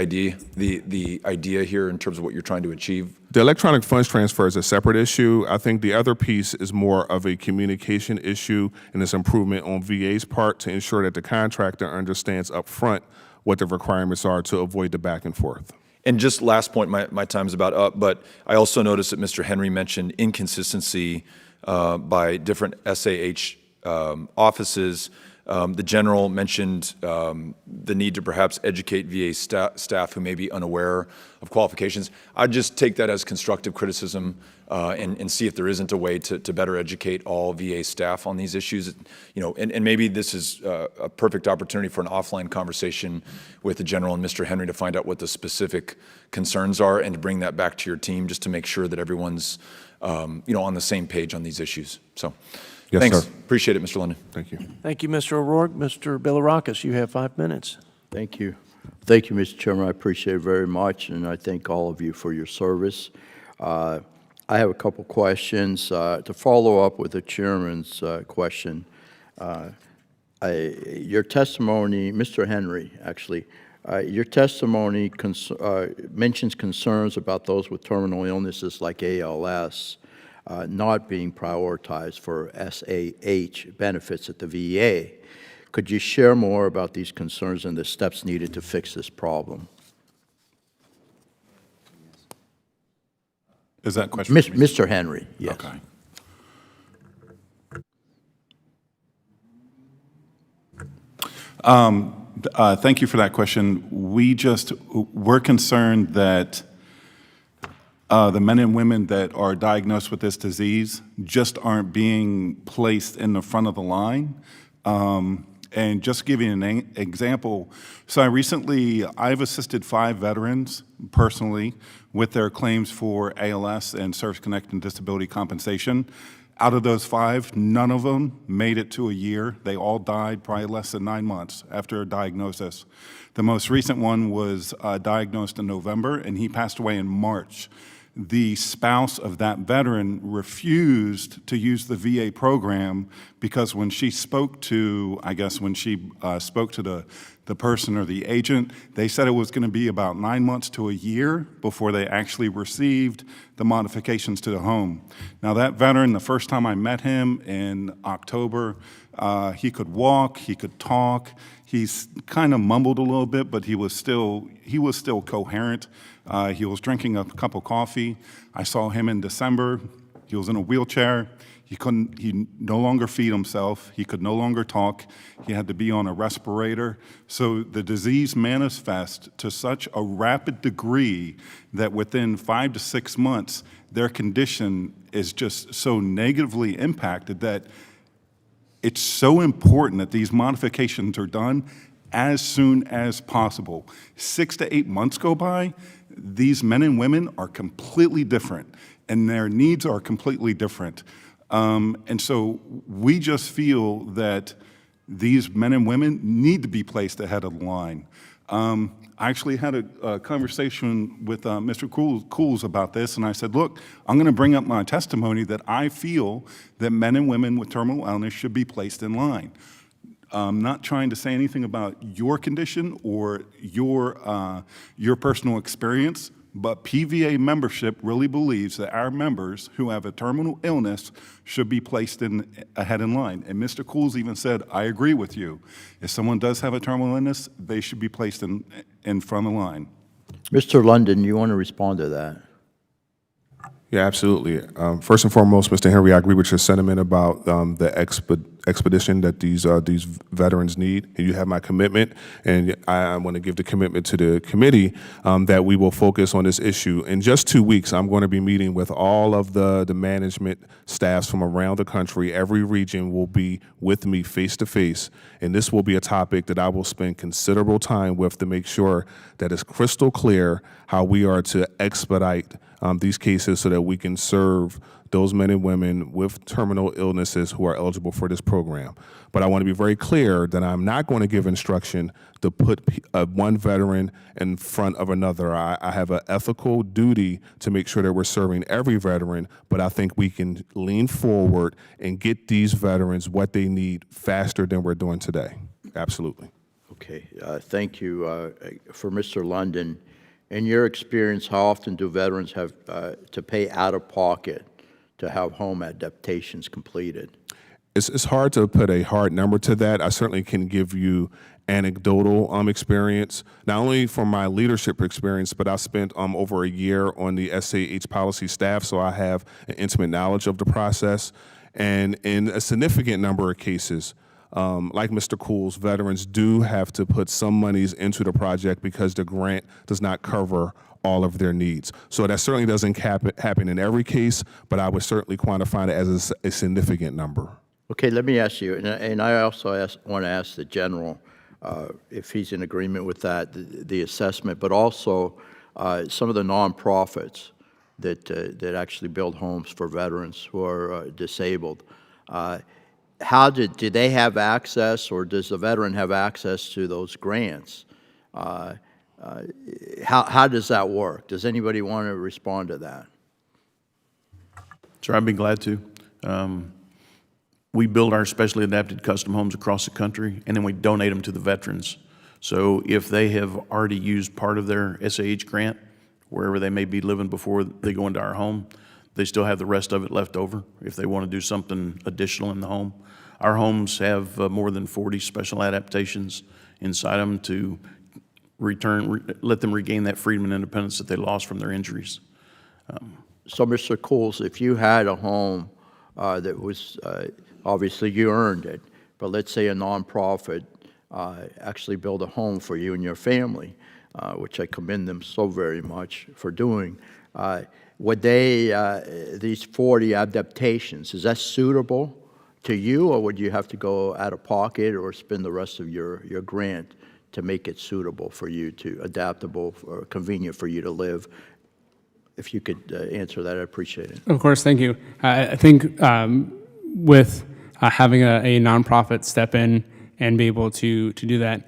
idea here in terms of what you're trying to achieve? The electronic funds transfer is a separate issue. I think the other piece is more of a communication issue, and it's improvement on VA's part to ensure that the contractor understands up front what the requirements are to avoid the back and forth. And just last point, my time's about up, but I also noticed that Mr. Henry mentioned inconsistency by different SAH offices. The General mentioned the need to perhaps educate VA staff who may be unaware of qualifications. I'd just take that as constructive criticism and see if there isn't a way to better educate all VA staff on these issues. And maybe this is a perfect opportunity for an offline conversation with the General and Mr. Henry to find out what the specific concerns are and to bring that back to your team just to make sure that everyone's on the same page on these issues. So. Yes, thanks. sir. Appreciate it, Mr. London. Thank you. Thank you, Mr. O'Rourke. Mr. Bilirakis, you have 5 minutes. Thank you. Thank you, Mr. Chairman. I appreciate it very much, and I thank all of you for your service. I have a couple questions. To follow up with the Chairman's question, your testimony, Mr. Henry, actually, your testimony mentions concerns about those with terminal illnesses like ALS not being prioritized for SAH benefits at the VA. Could you share more about these concerns and the steps needed to fix this problem? Is that question for me? Mr. Henry, yes. Okay. Thank you for that question. We're concerned that the men and women that are diagnosed with this disease just aren't being placed in the front of the line. And just to give you an example, so I've assisted 5 veterans personally with their claims for ALS and service-connected disability compensation. Out of those 5, none of them made it to a year. They all died probably less than 9 months after a diagnosis. The most recent one was diagnosed in November, and he passed away in March. The spouse of that veteran refused to use the VA program because when she spoke to, spoke to the person or the agent, they said it was going to be about 9 months to a year before they actually received the modifications to the home. Now that veteran, the first time I met him in October, he could walk, he could talk, he's kind of mumbled a little bit, but he was still coherent. He was drinking a cup of coffee. I saw him in December. He was in a wheelchair. He no longer feed himself. He could no longer talk. He had to be on a respirator. So the disease manifests to such a rapid degree that within 5 to 6 months, their condition is just so negatively impacted that it's so important that these modifications are done as soon as possible. 6 to 8 months go by, these men and women are completely different, and their needs are completely different. And so we just feel that these men and women need to be placed ahead of the line. I actually had a conversation with Mr. Cools about this, and I said, look, I'm going to bring up my testimony that I feel that men and women with terminal illness should be placed in line. I'm not trying to say anything about your condition or your personal experience, but PVA membership really believes that our members who have a terminal illness should be placed ahead in line. And Mr. Cools even said, I agree with you. If someone does have a terminal illness, they should be placed in front of the line. Mr. London, you want to respond to that? Yeah, absolutely. First and foremost, Mr. Henry, I agree with your sentiment about the expedition that these veterans need. And you have my commitment, and I want to give the commitment to the committee that we will focus on this issue. In just 2 weeks, I'm going to be meeting with all of the management staffs from around the country. Every region will be with me face to face, and this will be a topic that I will spend considerable time with to make sure that it's crystal clear how we are to expedite these cases so that we can serve those men and women with terminal illnesses who are eligible for this program. But I want to be very clear that I'm not going to give instruction to put one veteran in front of another. I have an ethical duty to make sure that we're serving every veteran, but I think we can lean forward and get these veterans what they need faster than we're doing today. Absolutely. Okay, thank you. For Mr. London, in your experience, how often do veterans have to pay out of pocket to have home adaptations completed? It's hard to put a hard number to that. I certainly can give you anecdotal experience, not only from my leadership experience, but I spent over a year on the SAH policy staff, so I have an intimate knowledge of the process. And in a significant number of cases, like Mr. Cools, veterans do have to put some monies into the project because the grant does not cover all of their needs. So that certainly doesn't happen in every case, but I would certainly quantify it as a significant number. Okay, let me ask you, and I also want to ask the general if he's in agreement with that, the assessment, but also some of the nonprofits that actually build homes for veterans who are disabled. How do they have access, or does the veteran have access to those grants? How does that work? Does anybody want to respond to that? Sure, I'd be glad to. We build our specially adapted custom homes across the country, and then we donate them to the veterans. So if they have already used part of their SAH grant, wherever they may be living before they go into our home, they still have the rest of it left over if they want to do something additional in the home. Our homes have more than 40 special adaptations inside them to let them regain that freedom and independence that they lost from their injuries. So, Mr. Cools, if you had a home that was, obviously you earned it, but let's say a nonprofit actually built a home for you and your family, which I commend them so very much for doing, would they, these 40 adaptations, is that suitable to you, or would you have to go out of pocket or spend the rest of your grant to make it suitable for you, to adaptable or convenient for you to live if you could answer that, I'd appreciate it. Of course, thank you. I think with having a nonprofit step in and be able to do that,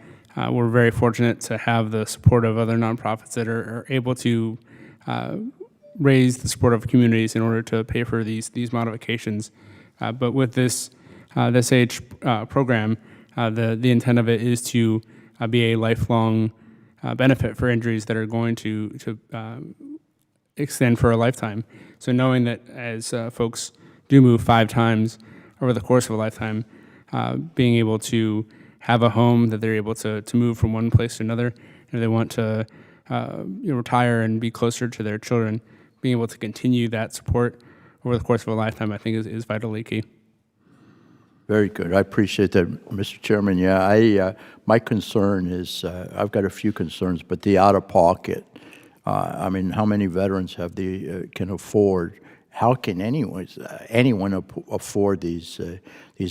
we're very fortunate to have the support of other nonprofits that are able to raise the support of communities in order to pay for these modifications. But with this age program, the intent of it is to be a lifelong benefit for injuries that are going to extend for a lifetime. So knowing that as folks do move 5 times over the course of a lifetime, being able to have a home that they're able to move from one place to another, and if they want to retire and be closer to their children, being able to continue that support over the course of a lifetime, I think is vitally key. Very good. I appreciate that, Mr. Chairman. Yeah, my concern is, I've got a few concerns, but the out-of-pocket. I mean, how many veterans have can afford? How can anyone afford these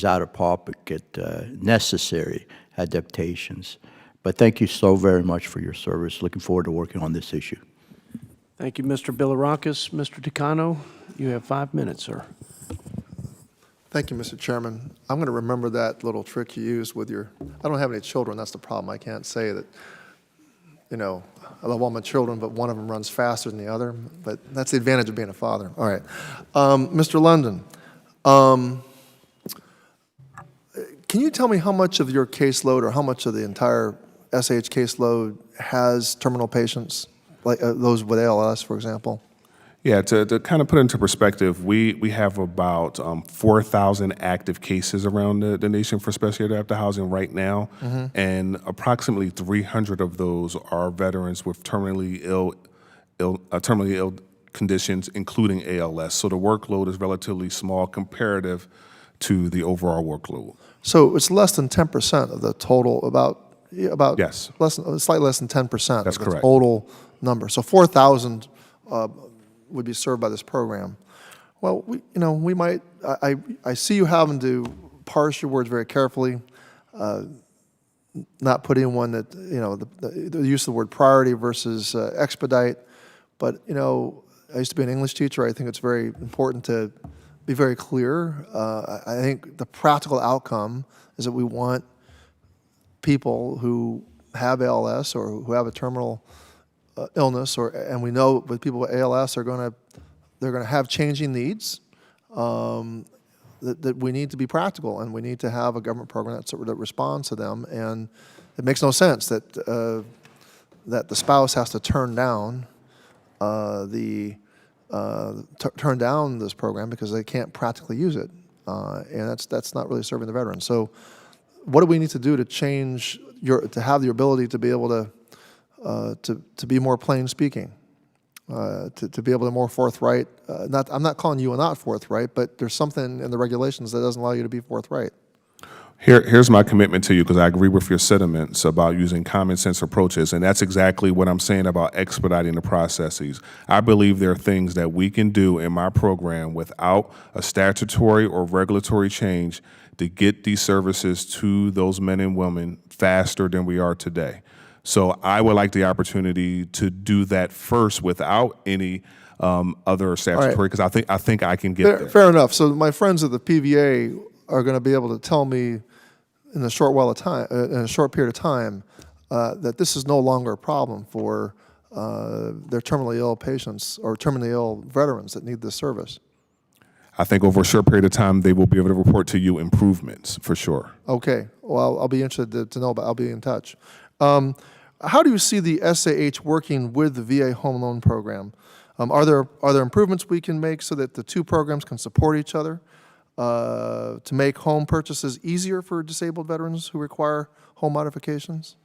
out-of-pocket necessary adaptations? But thank you so very much for your service. Looking forward to working on this issue. Thank you, Mr. Bilirakis. Mr. Takano, you have 5 minutes, sir. Thank you, Mr. Chairman. I'm going to remember that little trick you used with your, I don't have any children, that's the problem. I can't say that, I love all my children, but one of them runs faster than the other. But that's the advantage of being a father. All right. Mr. London, can you tell me how much of your caseload or how much of the entire SAH caseload has terminal patients, like those with ALS, for example? Yeah, to kind of put into perspective, we have about 4,000 active cases around the nation for specially adapted housing right now, and approximately 300 of those are veterans with terminally ill conditions, including ALS. So the workload is relatively small comparative to the overall workload. So it's less than 10% of the total, about Yes. Slightly less than 10% That's of the correct. total number. So 4,000 would be served by this program. Well, we might. I see you having to parse your words very carefully, not put in one that the use of the word priority versus expedite. But I used to be an English teacher. I think it's very important to be very clear. I think the practical outcome is that we want people who have ALS or who have a terminal illness, and we know with people with ALS they're going to have changing needs. That we need to be practical, and we need to have a government program that responds to them. And it makes no sense that that the spouse has to turn down turn down this program because they can't practically use it, and that's not really serving the veterans. So, what do we need to do to change to have the ability to be able to be more plain speaking, to be able to more forthright? I'm not calling you not forthright, but there's something in the regulations that doesn't allow you to be forthright. Here's my commitment to you, because I agree with your sentiments about using common sense approaches, and that's exactly what I'm saying about expediting the processes. I believe there are things that we can do in my program without a statutory or regulatory change to get these services to those men and women faster than we are today. So I would like the opportunity to do that first without any other statutory, because I think I can get there. Fair enough. So my friends at the PVA are going to be able to tell me in a short period of time, that this is no longer a problem for their terminally ill patients or terminally ill veterans that need this service. I think over a short period of time, they will be able to report to you improvements, for sure. Okay. Well, I'll be interested to know about. I'll be in touch. How do you see the SAH working with the VA Home Loan Program? Are there improvements we can make so that the two programs can support each other to make home purchases easier for disabled veterans who require home modifications?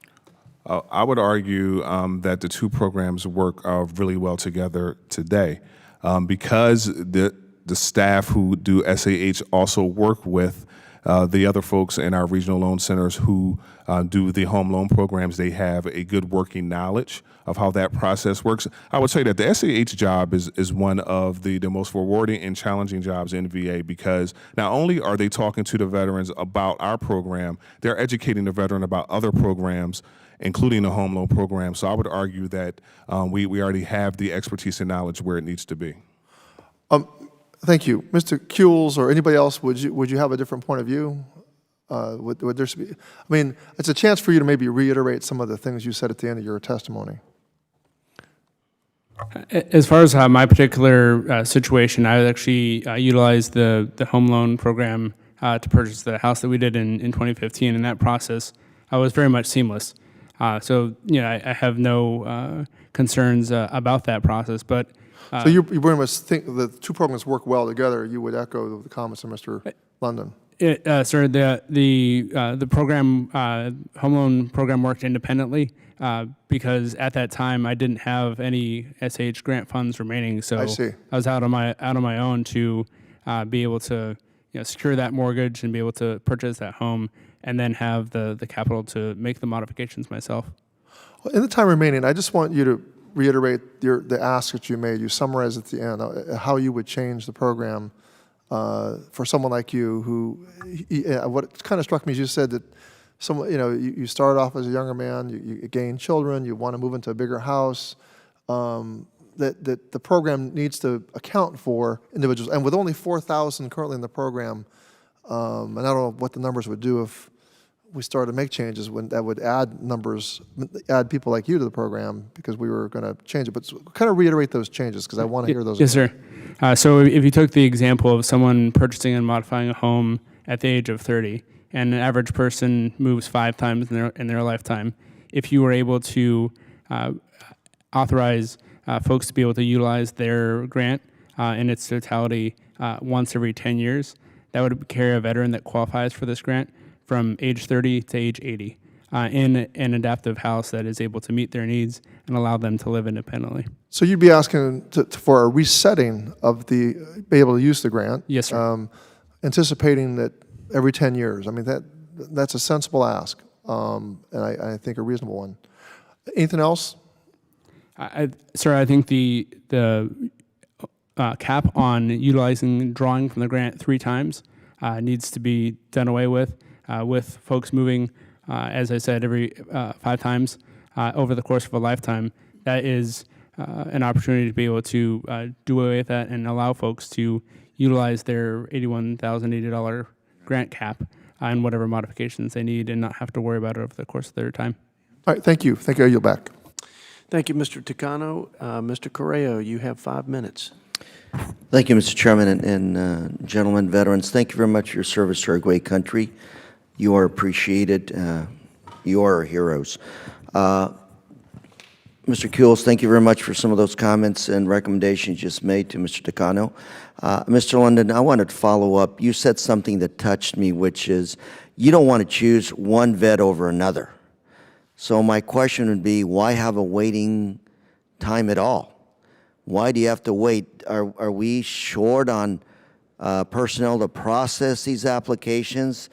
I would argue that the two programs work really well together today, because the staff who do SAH also work with the other folks in our regional loan centers who do the home loan programs, they have a good working knowledge of how that process works. I would say that the SAH job is one of the most rewarding and challenging jobs in VA, because not only are they talking to the veterans about our program, they're educating the veteran about other programs, including the home loan program. So I would argue that we already have the expertise and knowledge where it needs to be. Thank you. Mr. Kuehls or anybody else, would you have a different point of view? Would there be, I mean, it's a chance for you to maybe reiterate some of the things you said at the end of your testimony. As far as my particular situation, I actually utilized the home loan program to purchase the house that we did in 2015, and that process was very much seamless. So, I have no concerns about that process. But so you very much think the two programs work well together. You would echo the comments of Mr. London. Sir, the program, home loan program, worked independently because at that time I didn't have any SAH grant funds remaining. So I see. I was out on my own to be able to secure that mortgage and be able to purchase that home, and then have the capital to make the modifications myself. Well, in the time remaining, I just want you to reiterate the ask that you made. You summarized at the end how you would change the program for someone like you who, what kind of struck me is you said that you started off as a younger man, you gain children, you want to move into a bigger house, that the program needs to account for individuals. And with only 4,000 currently in the program, and I don't know what the numbers would do if we started to make changes, when that would add add people like you to the program, because we were going to change it. But kind of reiterate those changes, because I want to hear those. Yes, sir. So if you took the example of someone purchasing and modifying a home at the age of 30, and an average person moves 5 times in their lifetime, if you were able to authorize folks to be able to utilize their grant in its totality once every 10 years, that would carry a veteran that qualifies for this grant from age 30 to age 80 in an adaptive house that is able to meet their needs and allow them to live independently. So you'd be asking for a resetting of be able to use the grant? Yes, sir. Anticipating that every 10 years. I mean, that's a sensible ask, and I think a reasonable one. Anything else? Sir, I think the cap on drawing from the grant 3 times needs to be done away with folks moving, as I said, every 5 times over the course of a lifetime. That is an opportunity to be able to do away with that and allow folks to utilize their $81,080 grant cap and whatever modifications they need, and not have to worry about it over the course of their time. All right, thank you. Thank you. I yield back. Thank you, Mr. Tucano. Mr. Correo, you have 5 minutes. Thank you, Mr. Chairman, and gentlemen, veterans. Thank you very much for your service to our great country. You are appreciated. You are our heroes. Mr. Kuehls, thank you very much for some of those comments and recommendations just made to Mr. Tucano. Mr. London, I wanted to follow up. You said something that touched me, which is you don't want to choose one vet over another. So my question would be, why have a waiting time at all? Why do you have to wait? Are we short on personnel to process these applications?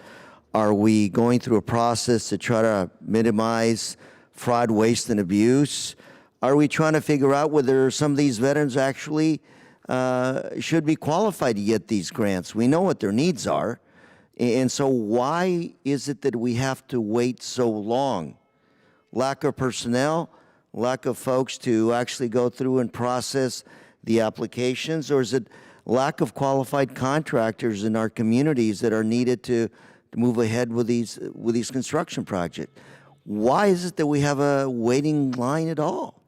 Are we going through a process to try to minimize fraud, waste, and abuse? Are we trying to figure out whether some of these veterans actually should be qualified to get these grants? We know what their needs are. And so why is it that we have to wait so long? Lack of personnel? Lack of folks to actually go through and process the applications? Or is it lack of qualified contractors in our communities that are needed to move ahead with these construction projects? Why is it that we have a waiting line at all?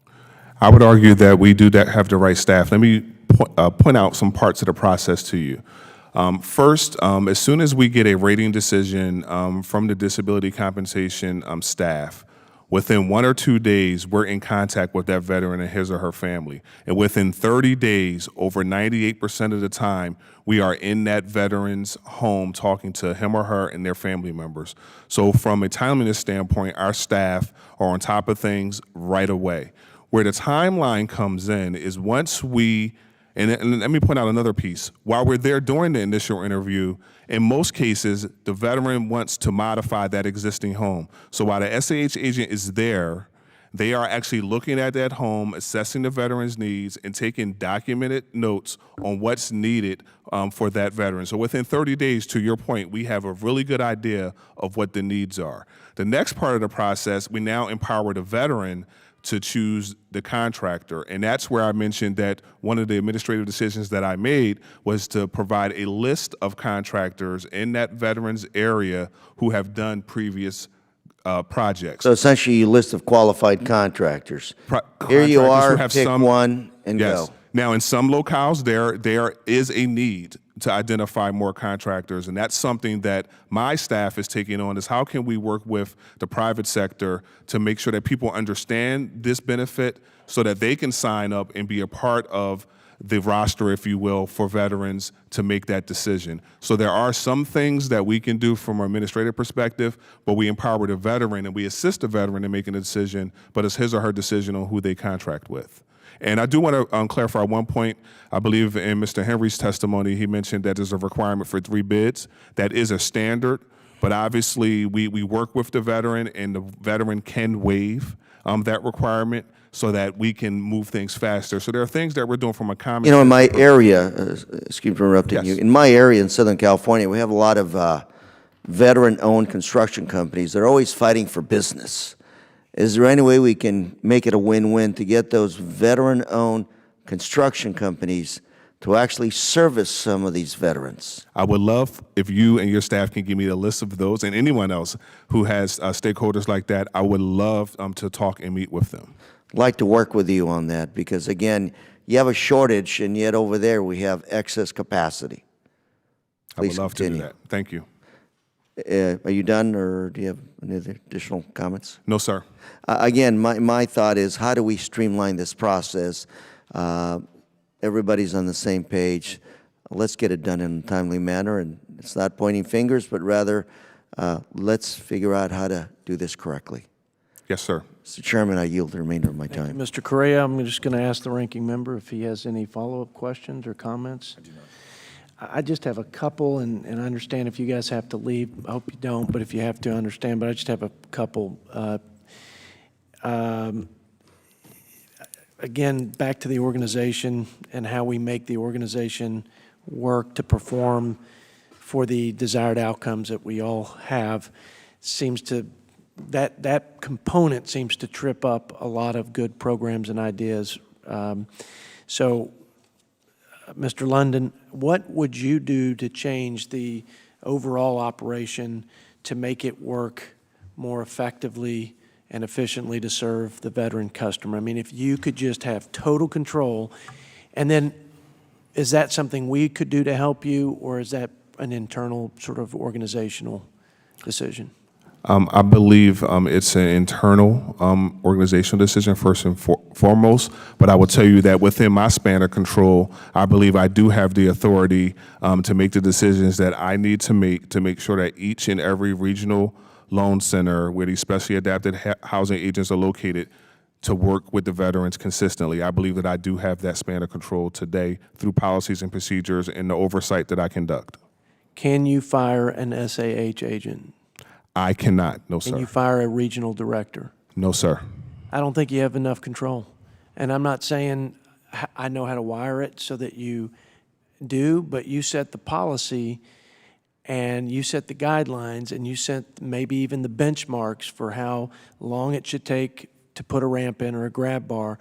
I would argue that we do have the right staff. Let me point out some parts of the process to you. First, as soon as we get a rating decision from the disability compensation staff, within 1 or 2 days, we're in contact with that veteran and his or her family. And within 30 days, over 98% of the time, we are in that veteran's home talking to him or her and their family members. So from a timeliness standpoint, our staff are on top of things right away. Where the timeline comes in is once we And let me point out another piece. While we're there during the initial interview, in most cases, the veteran wants to modify that existing home. So while the SAH agent is there, they are actually looking at that home, assessing the veteran's needs, and taking documented notes on what's needed for that veteran. So within 30 days, to your point, we have a really good idea of what the needs are. The next part of the process, we now empower the veteran to choose the contractor. And that's where I mentioned that one of the administrative decisions that I made was to provide a list of contractors in that veteran's area who have done previous projects. So essentially, a list of qualified contractors. Here you Contractors who are, have pick some- one and Yes. go. Now, in some locales, there is a need to identify more contractors, and that's something that my staff is taking on, is how can we work with the private sector to make sure that people understand this benefit so that they can sign up and be a part of the roster, if you will, for veterans to make that decision. So there are some things that we can do from an administrative perspective, but we empower the veteran and we assist the veteran in making a decision, but it's his or her decision on who they contract with. And I do want to clarify one point. I believe in Mr. Henry's testimony, he mentioned that there's a requirement for 3 bids. That is a standard, but obviously we work with the veteran, and the veteran can waive that requirement so that we can move things faster. So there are things that we're doing from a common You know, in my sense- area, excuse me for interrupting you, Yes. in my area in Southern California, we have a lot of veteran-owned construction companies. They're always fighting for business. Is there any way we can make it a win-win to get those veteran-owned construction companies to actually service some of these veterans? I would love if you and your staff can give me a list of those, and anyone else who has stakeholders like that. I would love to talk and meet with them. I'd like to work with you on that because, again, you have a shortage, and yet over there we have excess capacity. I would Please love continue. to do that. Thank you. Are you done, or do you have any other additional comments? No, sir. Again, my thought is, how do we streamline this process? Everybody's on the same page. Let's get it done in a timely manner, and it's not pointing fingers, but rather let's figure out how to do this correctly. Yes, sir. Mr. Chairman, I yield the remainder of my time. Mr. Correa, I'm just going to ask the ranking member if he has any follow-up questions or comments. I do not. I just have a couple, and I understand if you guys have to leave. I hope you don't, but if you have to, I understand. But I just have a couple. Again, back to the organization and how we make the organization work to perform for the desired outcomes that we all have, seems to, that component seems to trip up a lot of good programs and ideas. Mr. London, what would you do to change the overall operation to make it work more effectively and efficiently to serve the veteran customer? I mean, if you could just have total control, and then is that something we could do to help you, or is that an internal sort of organizational decision? I believe it's an internal organizational decision first and foremost, but I will tell you that within my span of control, I believe I do have the authority to make the decisions that I need to make sure that each and every regional loan center where these specially adapted housing agents are located to work with the veterans consistently. I believe that I do have that span of control today through policies and procedures and the oversight that I conduct. Can you fire an SAH agent? I cannot, no, sir. Can you fire a regional director? No, sir. I don't think you have enough control. And I'm not saying I know how to wire it so that you do, but you set the policy and you set the guidelines and you set maybe even the benchmarks for how long it should take to put a ramp in or a grab bar.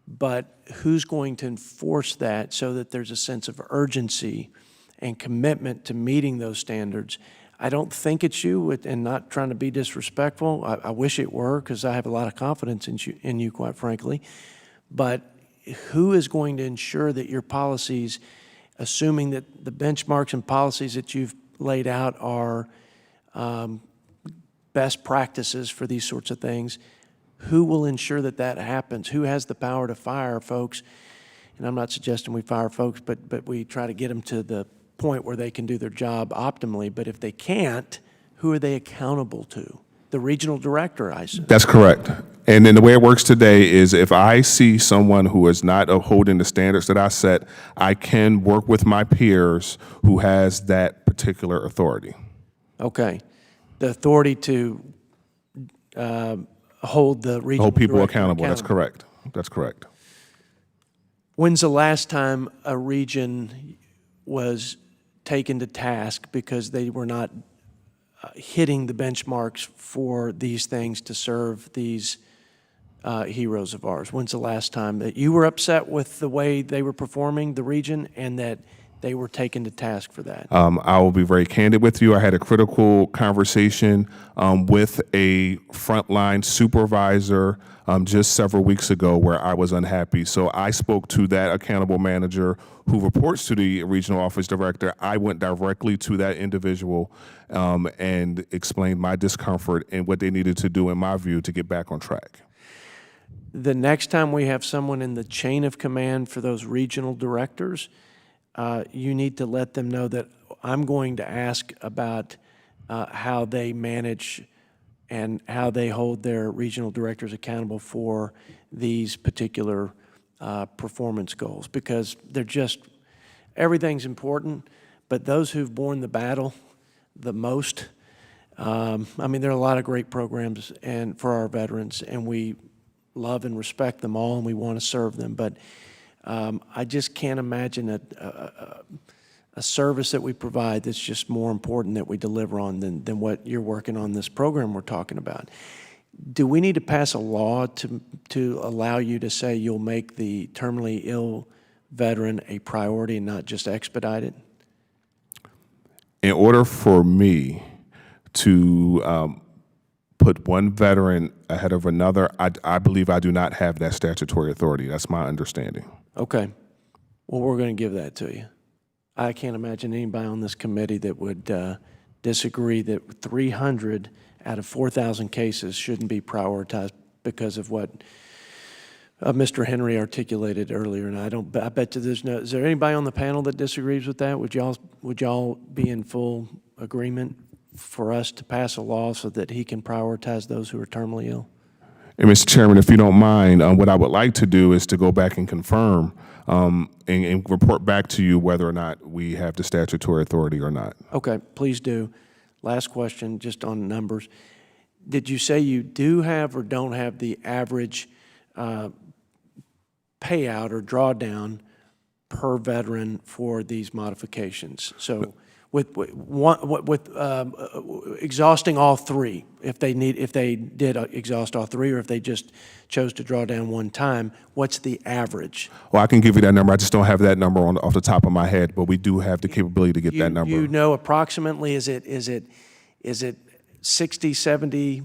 But who's going to enforce that so that there's a sense of urgency and commitment to meeting those standards? I don't think it's you, and not trying to be disrespectful. I wish it were, because I have a lot of confidence in you, quite frankly. But who is going to ensure that your policies, assuming that the benchmarks and policies that you've laid out are best practices for these sorts of things, who will ensure that that happens? Who has the power to fire folks? And I'm not suggesting we fire folks, but we try to get them to the point where they can do their job optimally. But if they can't, who are they accountable to? The regional director, I assume. That's correct. And then the way it works today is if I see someone who is not upholding the standards that I set, I can work with my peers who has that particular authority. Okay. The authority to hold the regional Hold people director accountable. That's correct. That's correct. When's the last time a region was taken to task because they were not hitting the benchmarks for these things to serve these heroes of ours? When's the last time that you were upset with the way they were performing, the region, and that they were taken to task for that? I will be very candid with you. I had a critical conversation with a frontline supervisor just several weeks ago where I was unhappy. So I spoke to that accountable manager who reports to the regional office director. I went directly to that individual and explained my discomfort and what they needed to do, in my view, to get back on track. The next time we have someone in the chain of command for those regional directors, you need to let them know that I'm going to ask about how they manage and how they hold their regional directors accountable for these particular performance goals, because they're just, everything's important, but those who've borne the battle the most, I mean, there are a lot of great programs and for our veterans, and we love and respect them all, and we want to serve them, but I just can't imagine a service that we provide that's just more important that we deliver on than what you're working on this program we're talking about. Do we need to pass a law to allow you to say you'll make the terminally ill veteran a priority and not just expedite it? In order for me to put one veteran ahead of another, I believe I do not have that statutory authority. That's my understanding. Okay. Well, we're going to give that to you. I can't imagine anybody on this committee that would disagree that 300 out of 4,000 cases shouldn't be prioritized because of what Mr. Henry articulated earlier. And I bet you there's no, is there anybody on the panel that disagrees with that? Would y'all be in full agreement for us to pass a law so that he can prioritize those who are terminally ill? And Mr. Chairman, if you don't mind, what I would like to do is to go back and confirm and report back to you whether or not we have the statutory authority or not. Okay, please do. Last question, just on numbers. Did you say you do have or don't have the average payout or drawdown per veteran for these modifications? So with exhausting all three, if they did exhaust all three, or if they just chose to draw down one time, what's the average? Well, I can give you that number. I just don't have that number off the top of my head, but we do have the capability to get that number. You know approximately, is it 60, 70,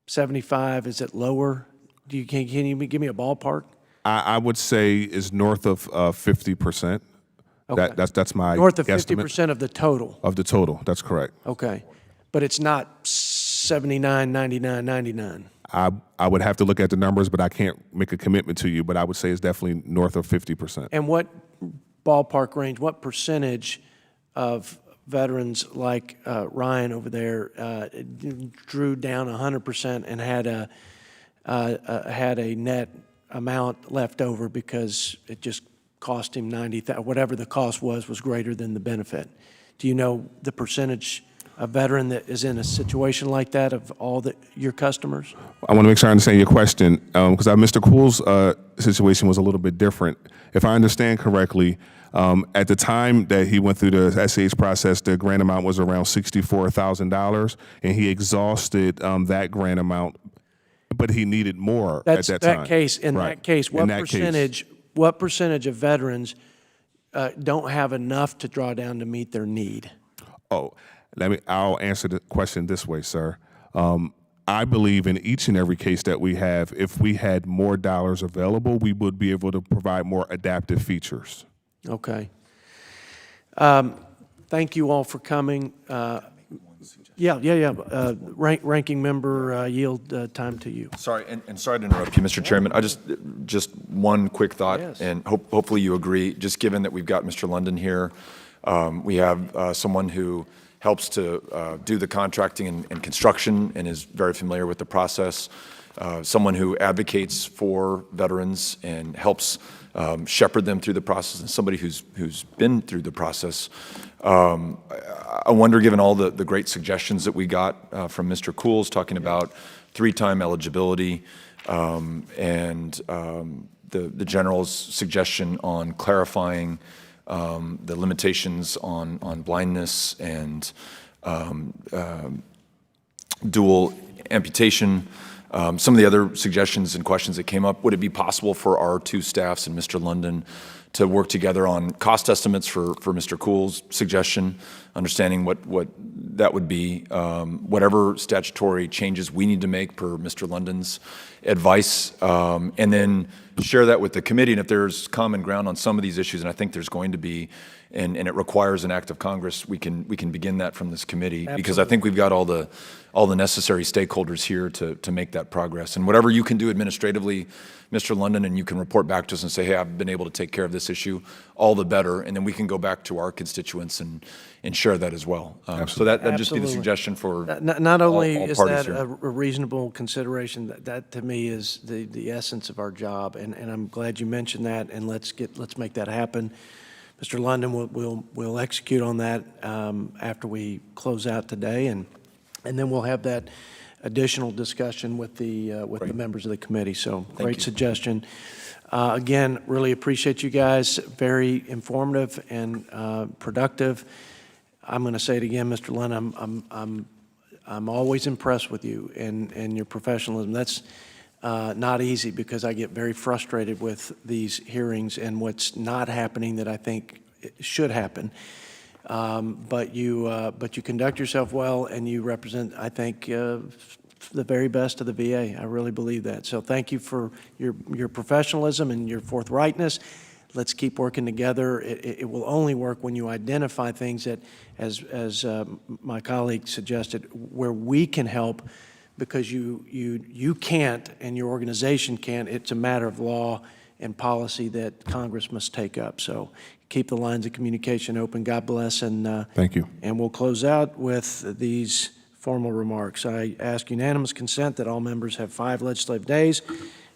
75? Is it lower? Can you give me a ballpark? I would say is north of 50%. Okay. That's my north of guesstimate. 50% of the total. Of the total, that's correct. Okay, but it's not 79, 99, 99. I would have to look at the numbers, but I can't make a commitment to you. But I would say it's definitely north of 50%. And what ballpark range? What percentage of veterans like Ryan over there drew down 100% and had a net amount left over because it just cost him whatever the cost was greater than the benefit? Do you know the percentage of veteran that is in a situation like that of all your customers? I want to make sure I understand your question because Mr. Kuhl's situation was a little bit different. If I understand correctly, at the time that he went through the SAH process, the grant amount was around $64,000, and he exhausted that grant amount, but he needed more at that time. In that case, what percentage of veterans don't have enough to draw down to meet their need? I'll answer the question this way, sir. I believe in each and every case that we have, if we had more dollars available, we would be able to provide more adaptive features. Okay. Thank you all for coming. Ranking member, yield time to you. Sorry, and sorry to interrupt you, Mr. Chairman. I just one quick thought, Yes. and hopefully you agree. Just given that we've got Mr. London here, we have someone who helps to do the contracting and construction and is very familiar with the process. Someone who advocates for veterans and helps shepherd them through the process, and somebody who's been through the process. I wonder, given all the great suggestions that we got from Mr. Cools talking about 3-time eligibility and the general's suggestion on clarifying the limitations on blindness and dual amputation. Some of the other suggestions and questions that came up, would it be possible for our 2 staffs and Mr. London to work together on cost estimates for Mr. Cool's suggestion, understanding what that would be, whatever statutory changes we need to make per Mr. London's advice, and then share that with the committee. And if there's common ground on some of these issues, and I think there's going to be, and it requires an act of Congress, we can begin that from this committee. Absolutely. Because I think we've got all the necessary stakeholders here to make that progress. And whatever you can do administratively, Mr. London, and you can report back to us and say, hey, I've been able to take care of this issue, all the better. And then we can go back to our constituents and share that as well. So that'd just be the suggestion for not only all is parties that here. a reasonable consideration, that to me is the essence of our job, and I'm glad you mentioned that, and let's make that happen. Mr. London will execute on that after we close out today, and then we'll have that additional discussion with the members of the committee. So great suggestion. Again, really appreciate you guys. Very informative and productive. I'm going to say it again, Mr. London. I'm always impressed with you and your professionalism. That's not easy, because I get very frustrated with these hearings and what's not happening that I think should happen. But you conduct yourself well, and you represent, I think, the very best of the VA. I really believe that. So thank you for your professionalism and your forthrightness. Let's keep working together. It will only work when you identify things that, as my colleague suggested, where we can help, because you can't and your organization can't. It's a matter of law and policy that Congress must take up. So keep the lines of communication open. God bless, and Thank you. And we'll close out with these formal remarks. I ask unanimous consent that all members have 5 legislative days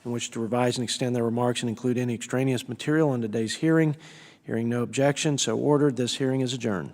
in which to revise and extend their remarks and include any extraneous material on today's hearing. Hearing no objection, so ordered. This hearing is adjourned.